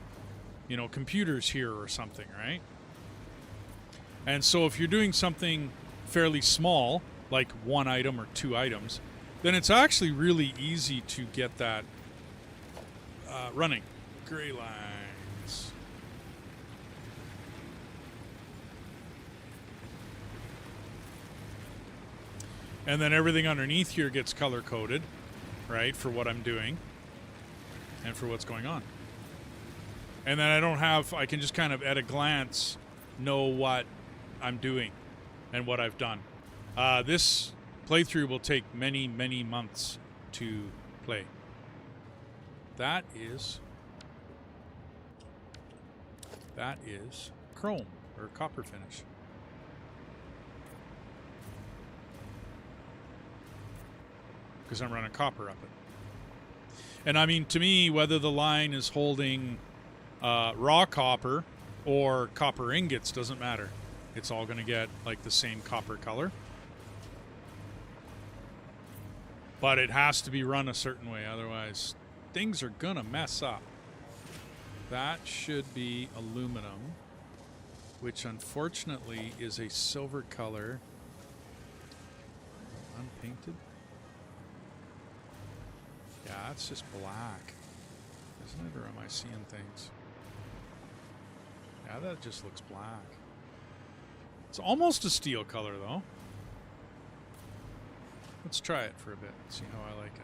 you know, computers here or something, right? And so if you're doing something fairly small, like one item or two items, then it's actually really easy to get that running. Gray lines. And then everything underneath here gets color coded, right, for what I'm doing and for what's going on. And then I don't have, I can just kind of at a glance know what I'm doing and what I've done. This playthrough will take many, many months to play. That is chrome or copper finish. Because I'm running copper up it. And I mean, to me, whether the line is holding raw copper or copper ingots doesn't matter. It's all going to get like the same copper color. But it has to be run a certain way, otherwise things are going to mess up. That should be aluminum, which unfortunately is a silver color. Unpainted? Yeah, it's just black, isn't it? Or am I seeing things? Yeah, that just looks black. It's almost a steel color, though. Let's try it for a bit. See how I like it.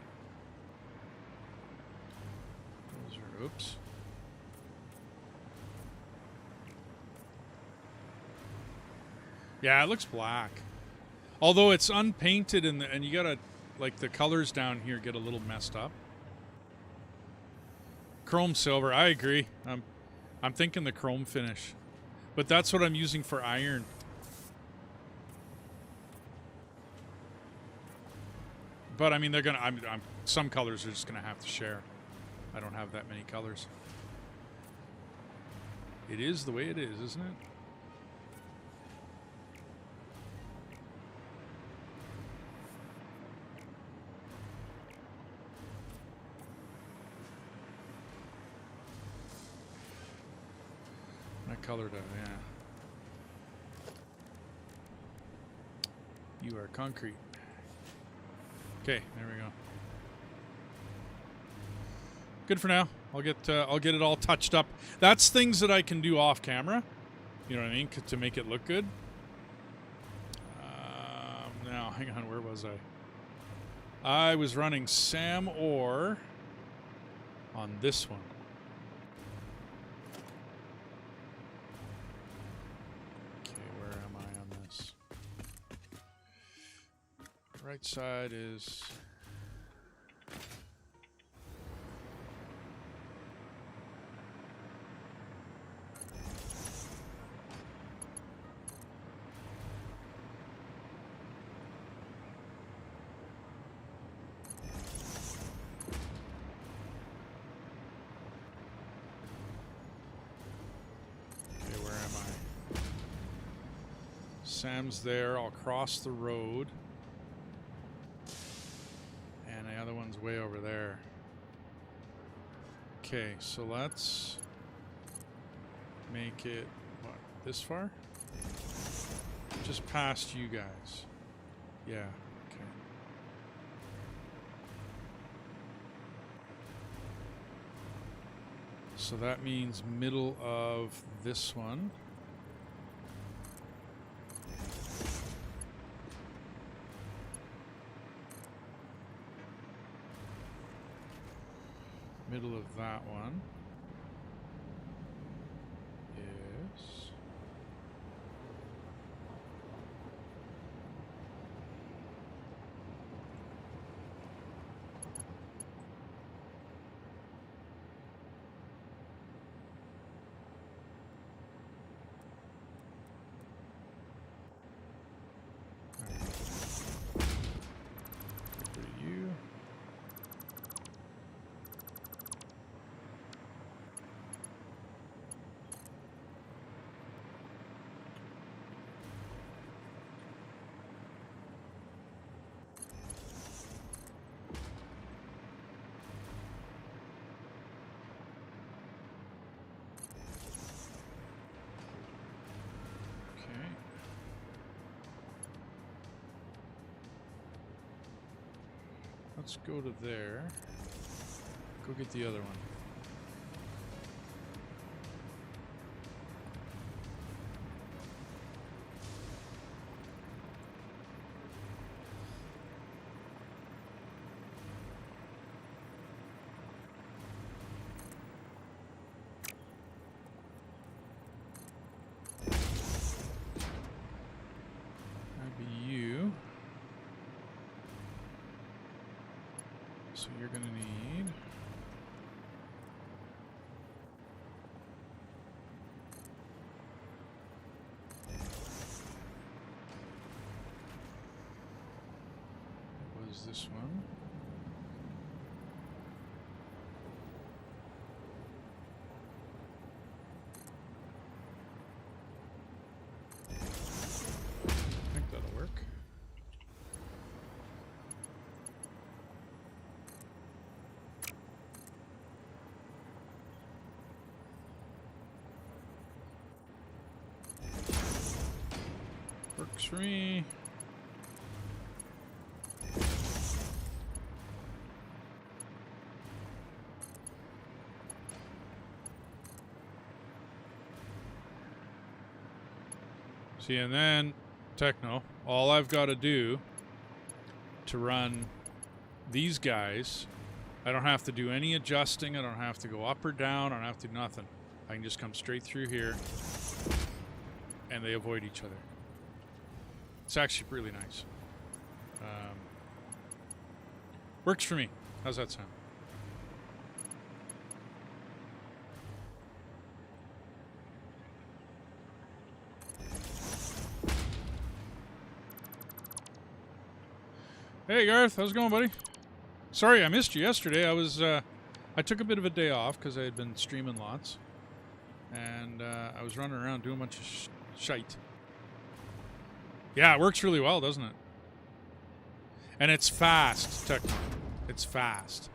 Those are, oops. Yeah, it looks black. Although it's unpainted and you gotta, like, the colors down here get a little messed up. Chrome silver, I agree. I'm thinking the chrome finish. But that's what I'm using for iron. But I mean, they're gonna. Some colors are just gonna have to share. I don't have that many colors. It is the way it is, isn't it? I colored it, yeah. You are concrete. Okay, there we go. Good for now. I'll get it all touched up. That's things that I can do off camera. You know what I mean? To make it look good. Now, hang on. Where was I? I was running Sam Orr on this one. Okay, where am I on this? Right side is... Sam's there. I'll cross the road. And the other one's way over there. Okay, so let's make it, what, this far? Just past you guys. Yeah, okay. So that means middle of this one. Middle of that one is for you. Let's go to there. Go get the other one. That'd be you. So you're going to need what was this one? I think that'll work. Works for me. See, and then Techno, all I've got to do to run these guys. I don't have to do any adjusting. I don't have to go up or down. I don't have to do nothing. I can just come straight through here, and they avoid each other. It's actually really nice. Works for me. How's that sound? Hey Garth, how's it going, buddy? Sorry I missed you yesterday. I took a bit of a day off because I had been streaming lots, and I was running around doing a bunch of shite. Yeah, it works really well, doesn't it? And it's fast, Techno. It's fast.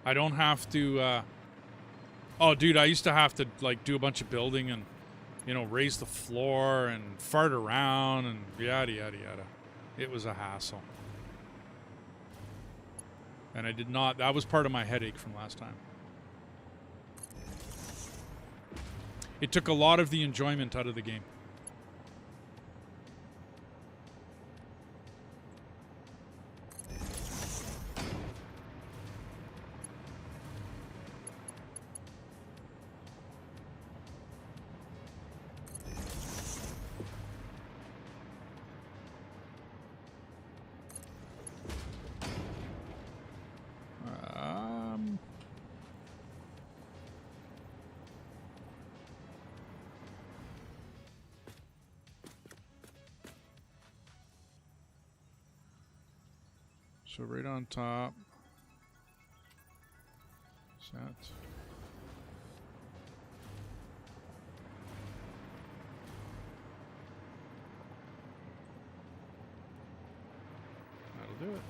I don't have to. Oh, dude, I used to have to like do a bunch of building and, you know, raise the floor and fart around and yada yada yada. It was a hassle. And I did not. That was part of my headache from last time. It took a lot of the enjoyment out of the game. So right on top. Set. That'll do it.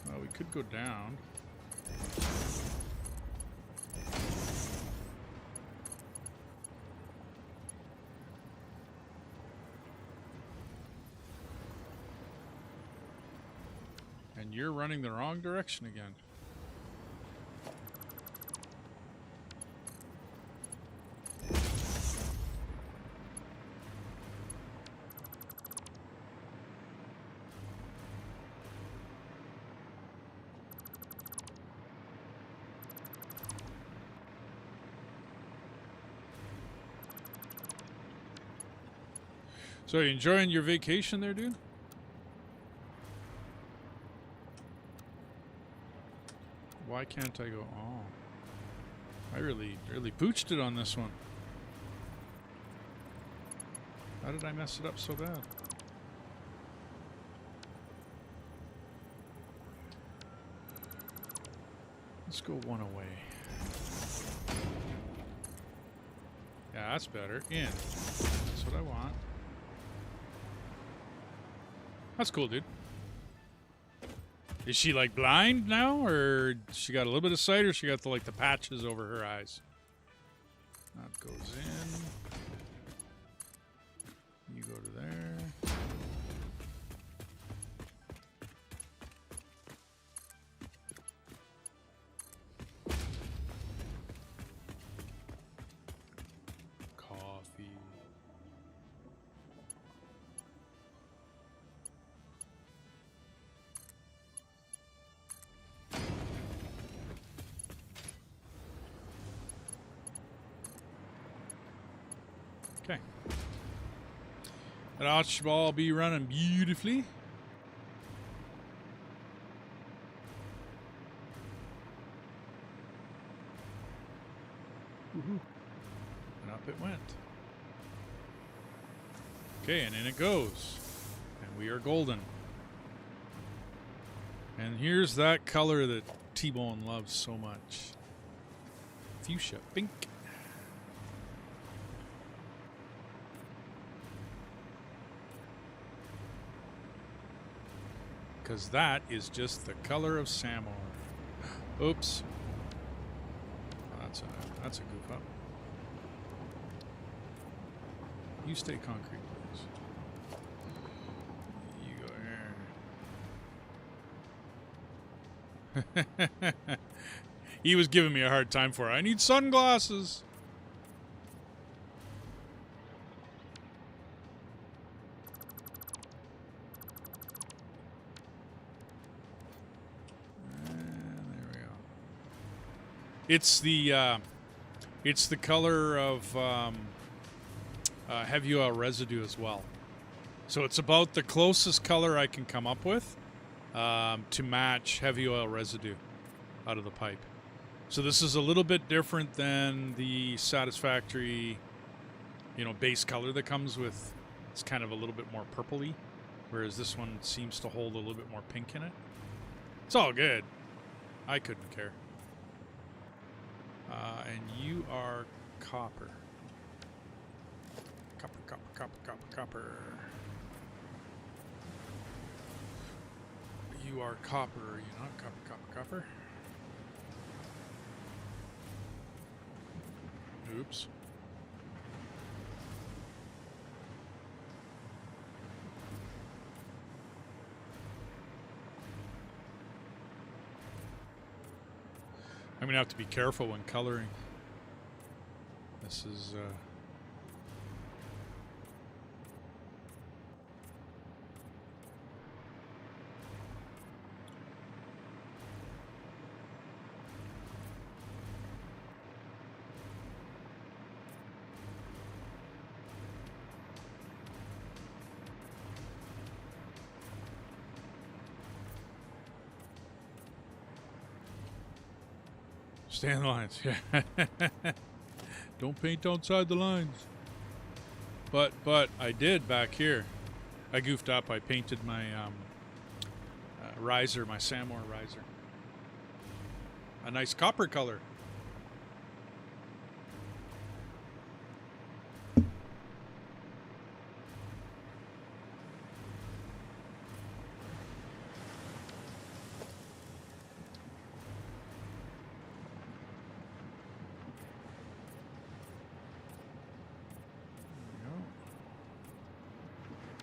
Well, we could go down. And you're running the wrong direction again. So, are you enjoying your vacation there, dude? Why can't I go? Oh, I really pooched it on this one. How did I mess it up so bad? Let's go one away. Yeah, that's better. In. That's what I want. That's cool, dude. Is she like blind now, or she got a little bit of sight, or she got the patches over her eyes? That goes in. You go to there. Coffee. Okay. That archball will be running beautifully. Woohoo. And up it went. Okay, and in it goes. And we are golden. And here's that color that T-Bone loves so much. Fuchsia pink. Because that is just the color of Samor. Oops. Oh, that's a goof up. You stay concrete, please. You go here. He was giving me a hard time for it. I need sunglasses. And there we go. It's the color of heavy oil residue as well. So it's about the closest color I can come up with to match heavy oil residue out of the pipe. So this is a little bit different than the Satisfactory, base color that comes with. It's kind of a little bit more purpley, whereas this one seems to hold a little bit more pink in it. It's all good. I couldn't care. And you are copper. Copper. You are copper, are you not? Copper. Oops. I'm going to have to be careful when coloring. This is... Stay in the lines. Yeah. Don't paint outside the lines. But I did back here. I goofed up. I painted my riser, my Samoa riser. A nice copper color.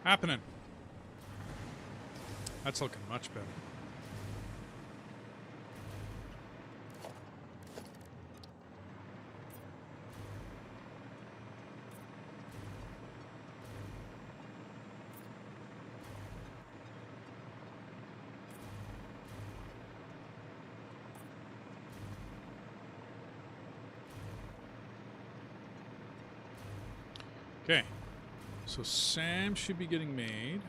Happening. That's looking much better. Okay. So Sam should be getting made.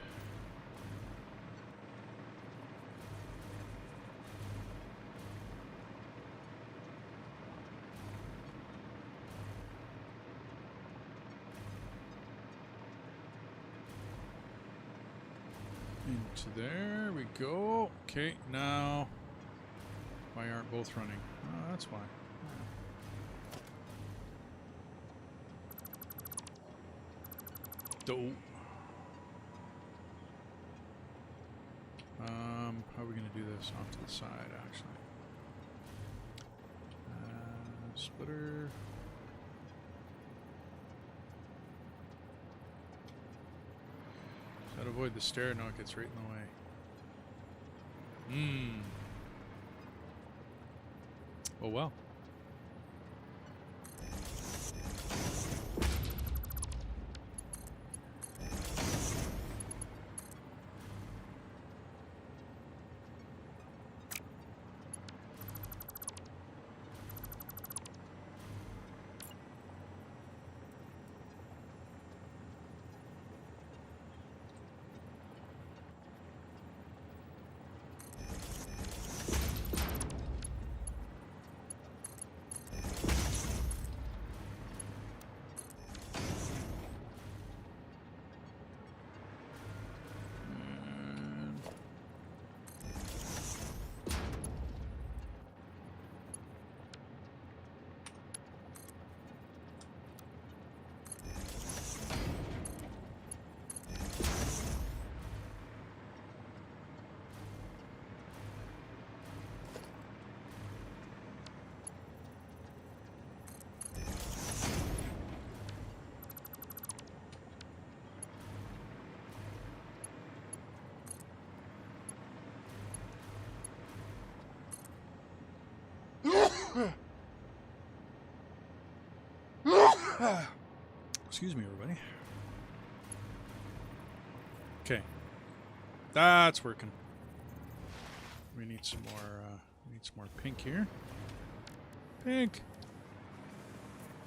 Into there we go. Okay, now why aren't both running? Oh, that's why. How are we going to do this off to the side, actually? Splitter. Try to avoid the stair. No, it gets right in the way. Oh, well. Excuse me, everybody. Okay, that's working. We need some more. We need some more pink here. Pink.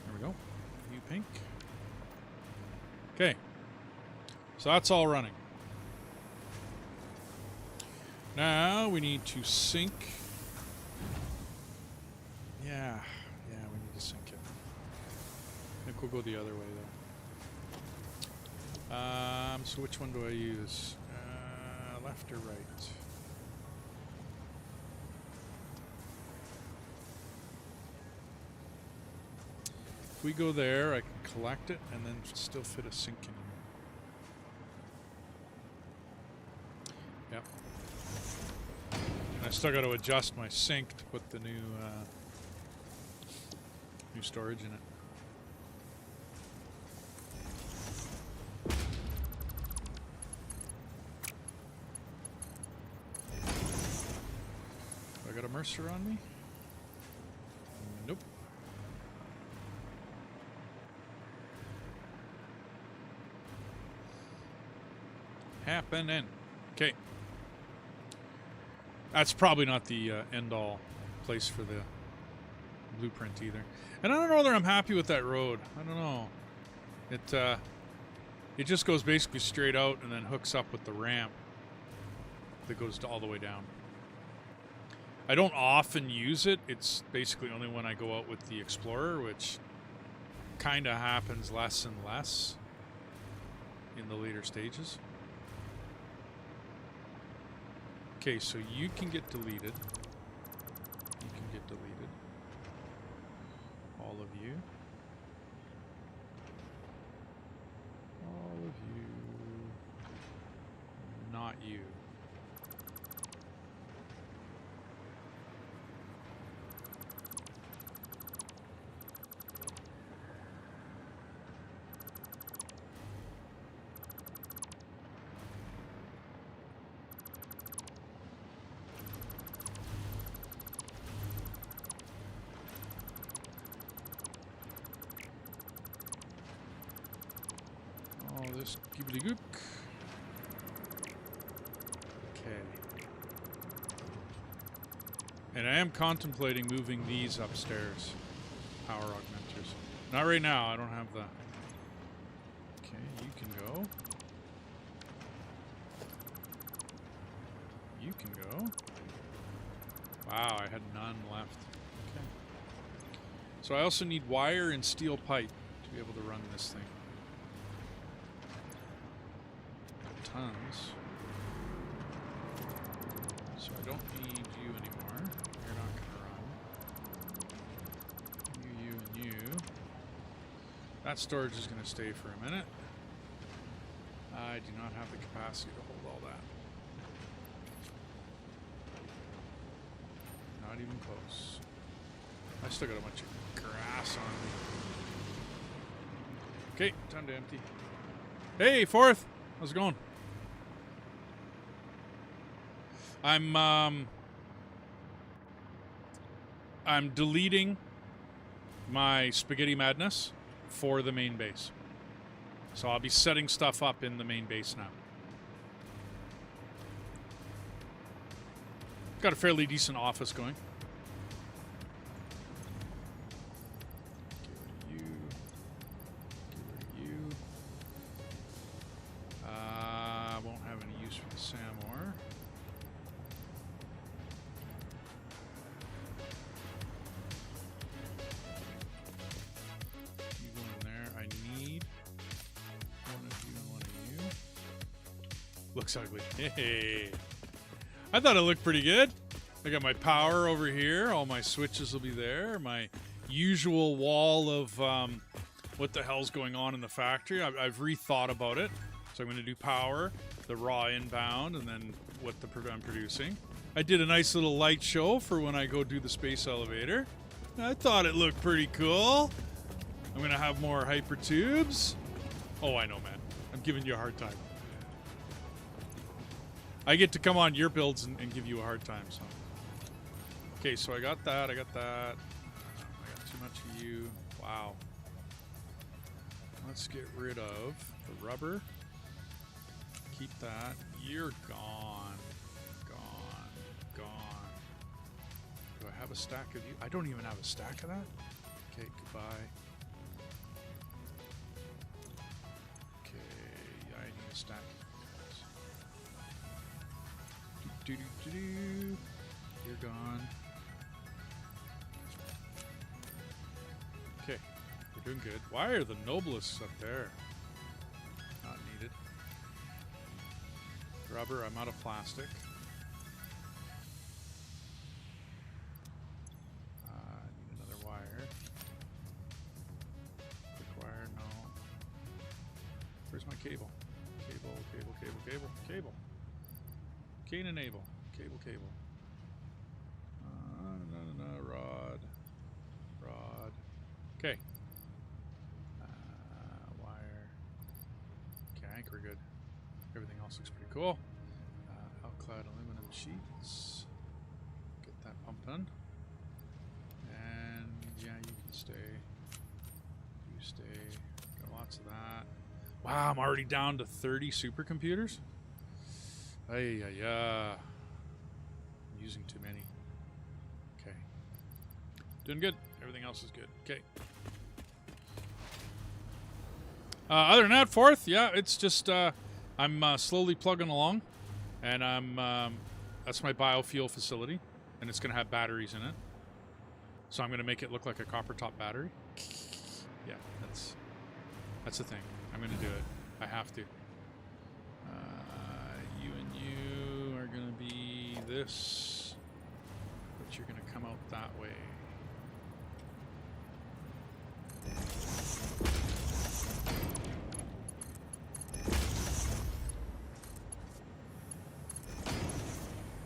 There we go. You pink. Okay. So that's all running. Now we need to sync. Yeah, we need to sync it. I think we'll go the other way though. So which one do I use? Left or right? If we go there, I can collect it and then still fit a sync in here. Yep. And I still got to adjust my sync to put the new storage in it. I got a Mercer on me? Nope. Happening. Okay. That's probably not the end-all place for the blueprint either. And I don't know whether I'm happy with that road. I don't know. It just goes basically straight out and then hooks up with the ramp that goes all the way down. I don't often use it. It's basically only when I go out with the Explorer, which kind of happens less and less in the later stages. Okay, so you can get deleted. You can get deleted. All of you. All of you. Not you. This gook. Okay. And I am contemplating moving these upstairs. Power augmenters. Not right now, I don't have the... Okay, you can go. You can go. Wow, I had none left. Okay. So I also need wire and steel pipe to be able to run this thing. Tons. So I don't need you anymore. You're not going to run. You, and you. That storage is going to stay for a minute. I do not have the capacity to hold all that. Not even close. I still got a bunch of grass on me. Okay, time to empty. Hey, Fourth! How's it going? I'm deleting my Spaghetti Madness for the main base. So I'll be setting stuff up in the main base now. Got a fairly decent office going. Get rid of you. Get rid of you. Won't have any use for the Samor. Looks ugly. Hey, I thought it looked pretty good. I got my power over here. All my switches will be there. My usual wall of what the hell's going on in the factory. I've rethought about it. So I'm going to do power, the raw inbound, and then what I'm producing. I did a nice little light show for when I go do the space elevator. I thought it looked pretty cool. I'm going to have more hyper tubes. Oh, I know, man. I'm giving you a hard time. I get to come on your builds and give you a hard time, so. Okay, so I got that, much of you. Wow. Let's get rid of the rubber. Keep that. You're gone. Gone. Gone. Do I have a stack of you? I don't even have a stack of that. Okay, goodbye. Okay, I need a stack. Do-do-do-do-do. You're gone. Okay, we're doing good. Why are the noblists up there? Not needed. Rubber, I'm out of plastic. I need another wire. Quick wire, no. Where's my cable? Cable, cable, cable, cable, cable. Cane enable. Cable, cable. No, rod. Rod. Okay. Wire. Okay, we're good. Everything else looks pretty cool. Outclad aluminum sheets. Get that pumping. And yeah, you can stay. You stay. Got lots of that. Wow, I'm already down to 30 supercomputers. Ay, ay, ay. I'm using too many. Okay. Doing good. Everything else is good. Okay. Other than that, fourth, yeah, it's just I'm slowly plugging along, and that's my biofuel facility, and it's going to have batteries in it. So I'm going to make it look like a copper top battery. Yeah, that's the thing. I'm going to do it. I have to. You and you are going to be this, but you're going to come out that way.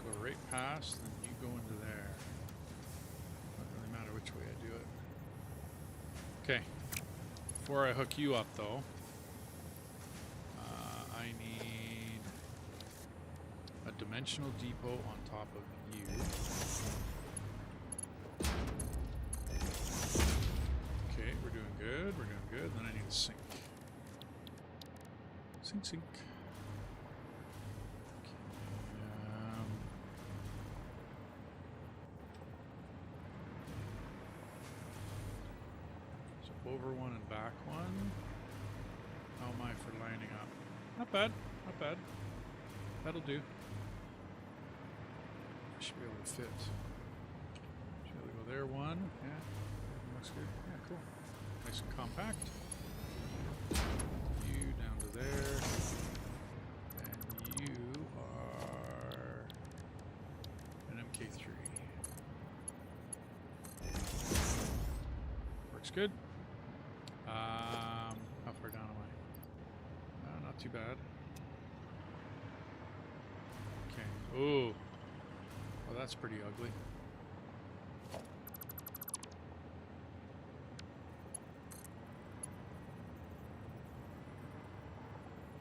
Go right past, then you go into there. Doesn't really matter which way I do it. Okay. Before I hook you up, though, I need a dimensional depot on top of you. Okay, we're doing good. We're doing good. Then I need a sink. Sink, sink. Okay, so over one and back one. How am I for lining up? Not bad. Not bad. That'll do. Should be able to fit. Should be able to go there. One. Yeah. Looks good. Yeah, cool. Nice and compact. You down to there. And you are an MK3. Works good. How far down am I? Not too bad. Okay. Ooh. Oh, that's pretty ugly.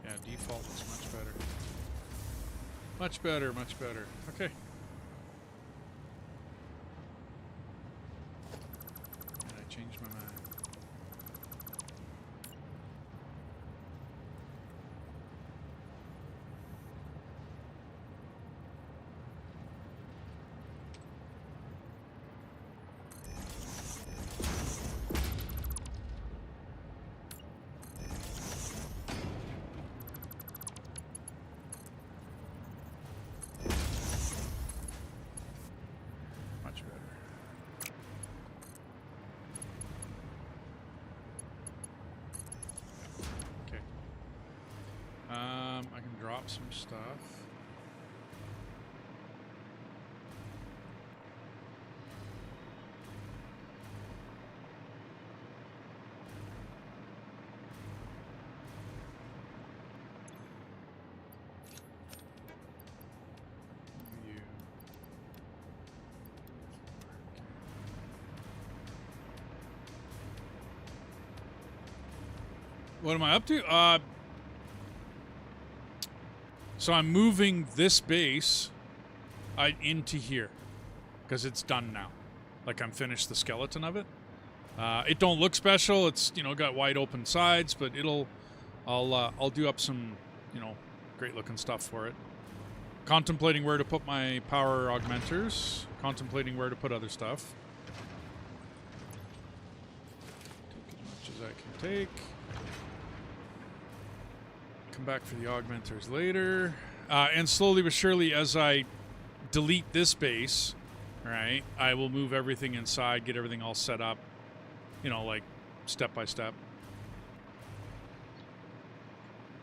Yeah, default is much better. Much better, much better. Okay. And I changed my mind. I can drop some stuff. You. What am I up to? So I'm moving this base into here because it's done now. Like I'm finished the skeleton of it. It don't look special. It's, you know, got wide open sides, but I'll do up some, you know, great looking stuff for it. Contemplating where to put my power augmenters. Contemplating where to put other stuff. Take as much as I can take. Come back for the augmenters later. And slowly but surely, as I delete this base, right, I will move everything inside, get everything all set up, you know, like step by step.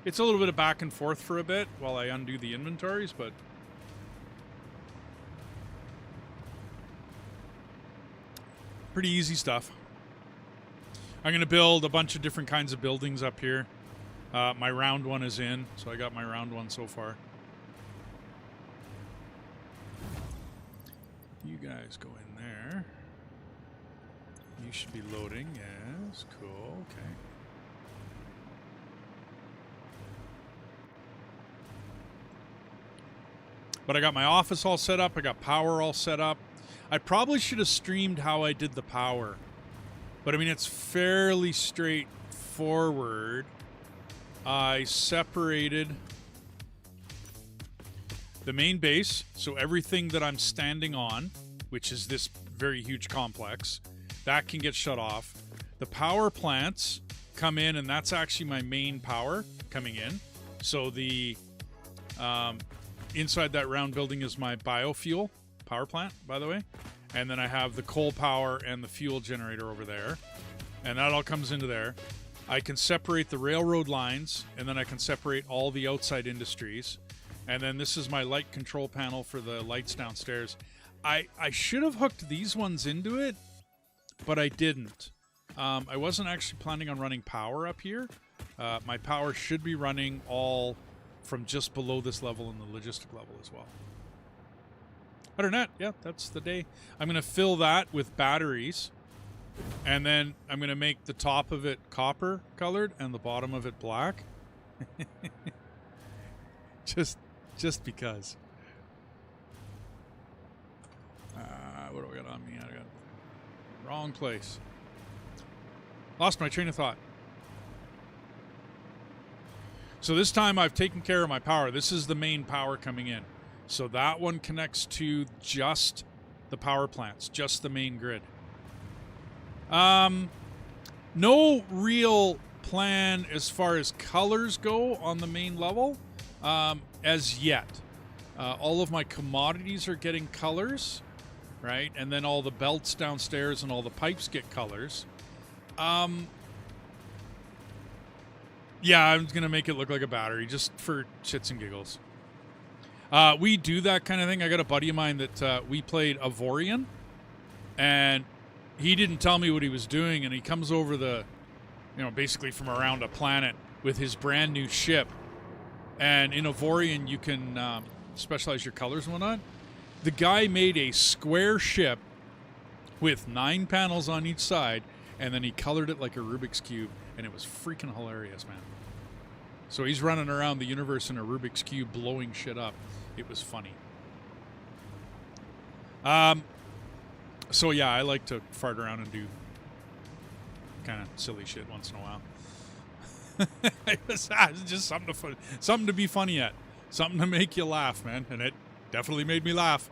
It's a little bit of back and forth for a bit while I undo the inventories, but pretty easy stuff. I'm going to build a bunch of different kinds of buildings up here. My round one is in, so I got my round one so far. You guys go in there. You should be loading. Yes, cool. Okay. But I got my office all set up. I got power all set up. I probably should have streamed how I did the power. But I mean, it's fairly straightforward. I separated the main base, so everything that I'm standing on, which is this very huge complex, that can get shut off. The power plants come in, and that's actually my main power coming in. So the inside that round building is my biofuel power plant, by the way. And then I have the coal power and the fuel generator over there. And that all comes into there. I can separate the railroad lines, and then I can separate all the outside industries. And then this is my light control panel for the lights downstairs. I should have hooked these ones into it, but I didn't. I wasn't actually planning on running power up here. My power should be running all from just below this level and the logistic level as well. Other than that, yeah, that's the day. I'm going to fill that with batteries, and then I'm going to make the top of it copper colored and the bottom of it black. just because. What do I got on me? I got wrong place. Lost my train of thought. So this time I've taken care of my power. This is the main power coming in. So that one connects to just the power plants, just the main grid. No real plan as far as colors go on the main level as yet. All of my commodities are getting colors, right? And then all the belts downstairs and all the pipes get colors. Yeah, I'm going to make it look like a battery just for shits and giggles. We do that kind of thing. I got a buddy of mine that we played Avorion, and he didn't tell me what he was doing, and he comes over the, you know, basically from around a planet with his brand new ship. And in Avorion, you can specialize your colors and whatnot. The guy made a square ship with 9 panels on each side, and then he colored it like a Rubik's Cube, and it was freaking hilarious, man. So he's running around the universe in a Rubik's Cube blowing shit up. It was funny. So yeah, I like to fart around and do kind of silly shit once in a while. It's just something to be funny at. Something to make you laugh, man. And it definitely made me laugh.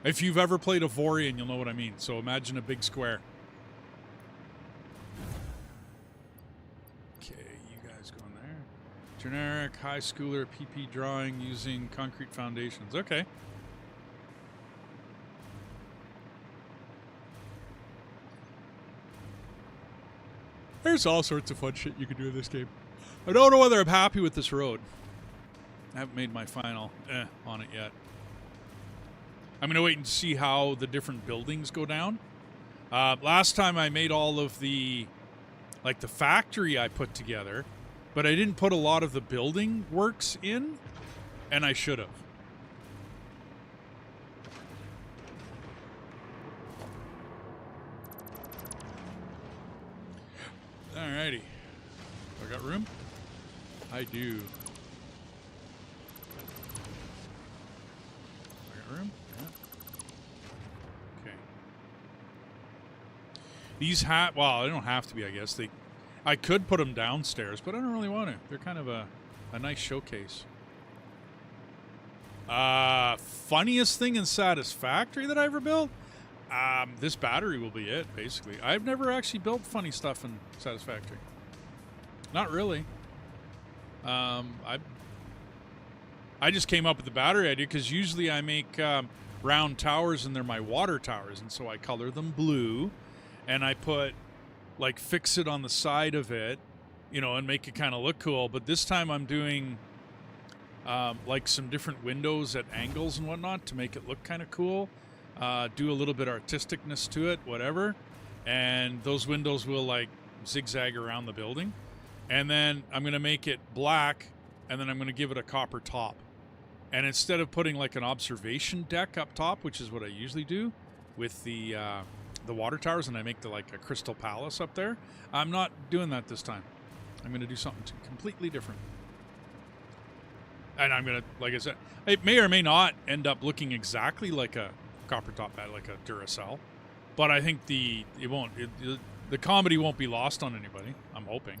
If you've ever played Avorion, you'll know what I mean. So imagine a big square. Generic high schooler PP drawing using concrete foundations. Okay. There's all sorts of fun shit you can do in this game. I don't know whether I'm happy with this road. I haven't made my final on it yet. I'm going to wait and see how the different buildings go down. Last time I made all of the, like the factory I put together, but I didn't put a lot of the building works in, and I should have. Alrighty. I got room? I do. I got room? Yeah. Okay. These well, they don't have to be, I guess. I could put them downstairs, but I don't really want to. They're kind of a nice showcase. Funniest thing in Satisfactory that I ever built? This battery will be it, basically. I've never actually built funny stuff in Satisfactory. Not really. I just came up with the battery idea because usually I make round towers and they're my water towers, and so I color them blue, and I put like fix it on the side of it, you know, and make it kind of look cool. But this time I'm doing like some different windows at angles and whatnot to make it look kind of cool. Do a little bit of artisticness to it, whatever. And those windows will like zigzag around the building. And then I'm going to make it black, and then I'm going to give it a copper top. And instead of putting like an observation deck up top, which is what I usually do with the water towers, and I make like a crystal palace up there, I'm not doing that this time. I'm going to do something completely different. And I'm going to, like I said, it may or may not end up looking exactly like a copper top bat, like a Duracell. But I think the comedy won't be lost on anybody. I'm hoping.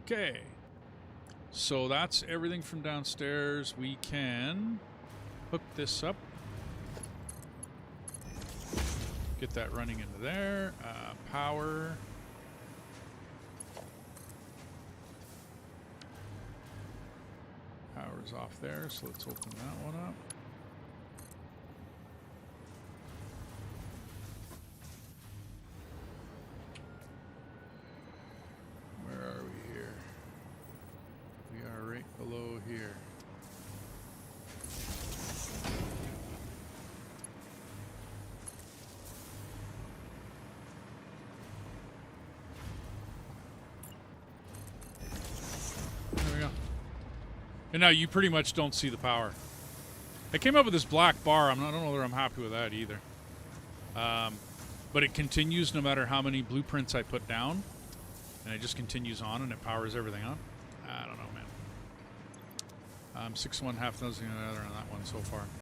Okay. So that's everything from downstairs. We can hook this up. Get that running into there. Power. Power's off there, so let's open that one up. Where are we here? We are right below here. There we go. And now you pretty much don't see the power. I came up with this black bar. I don't know whether I'm happy with that either. But it continues no matter how many blueprints I put down. And it just continues on, and it powers everything on. I don't know, man. 6 1/2 dozen on that one so far.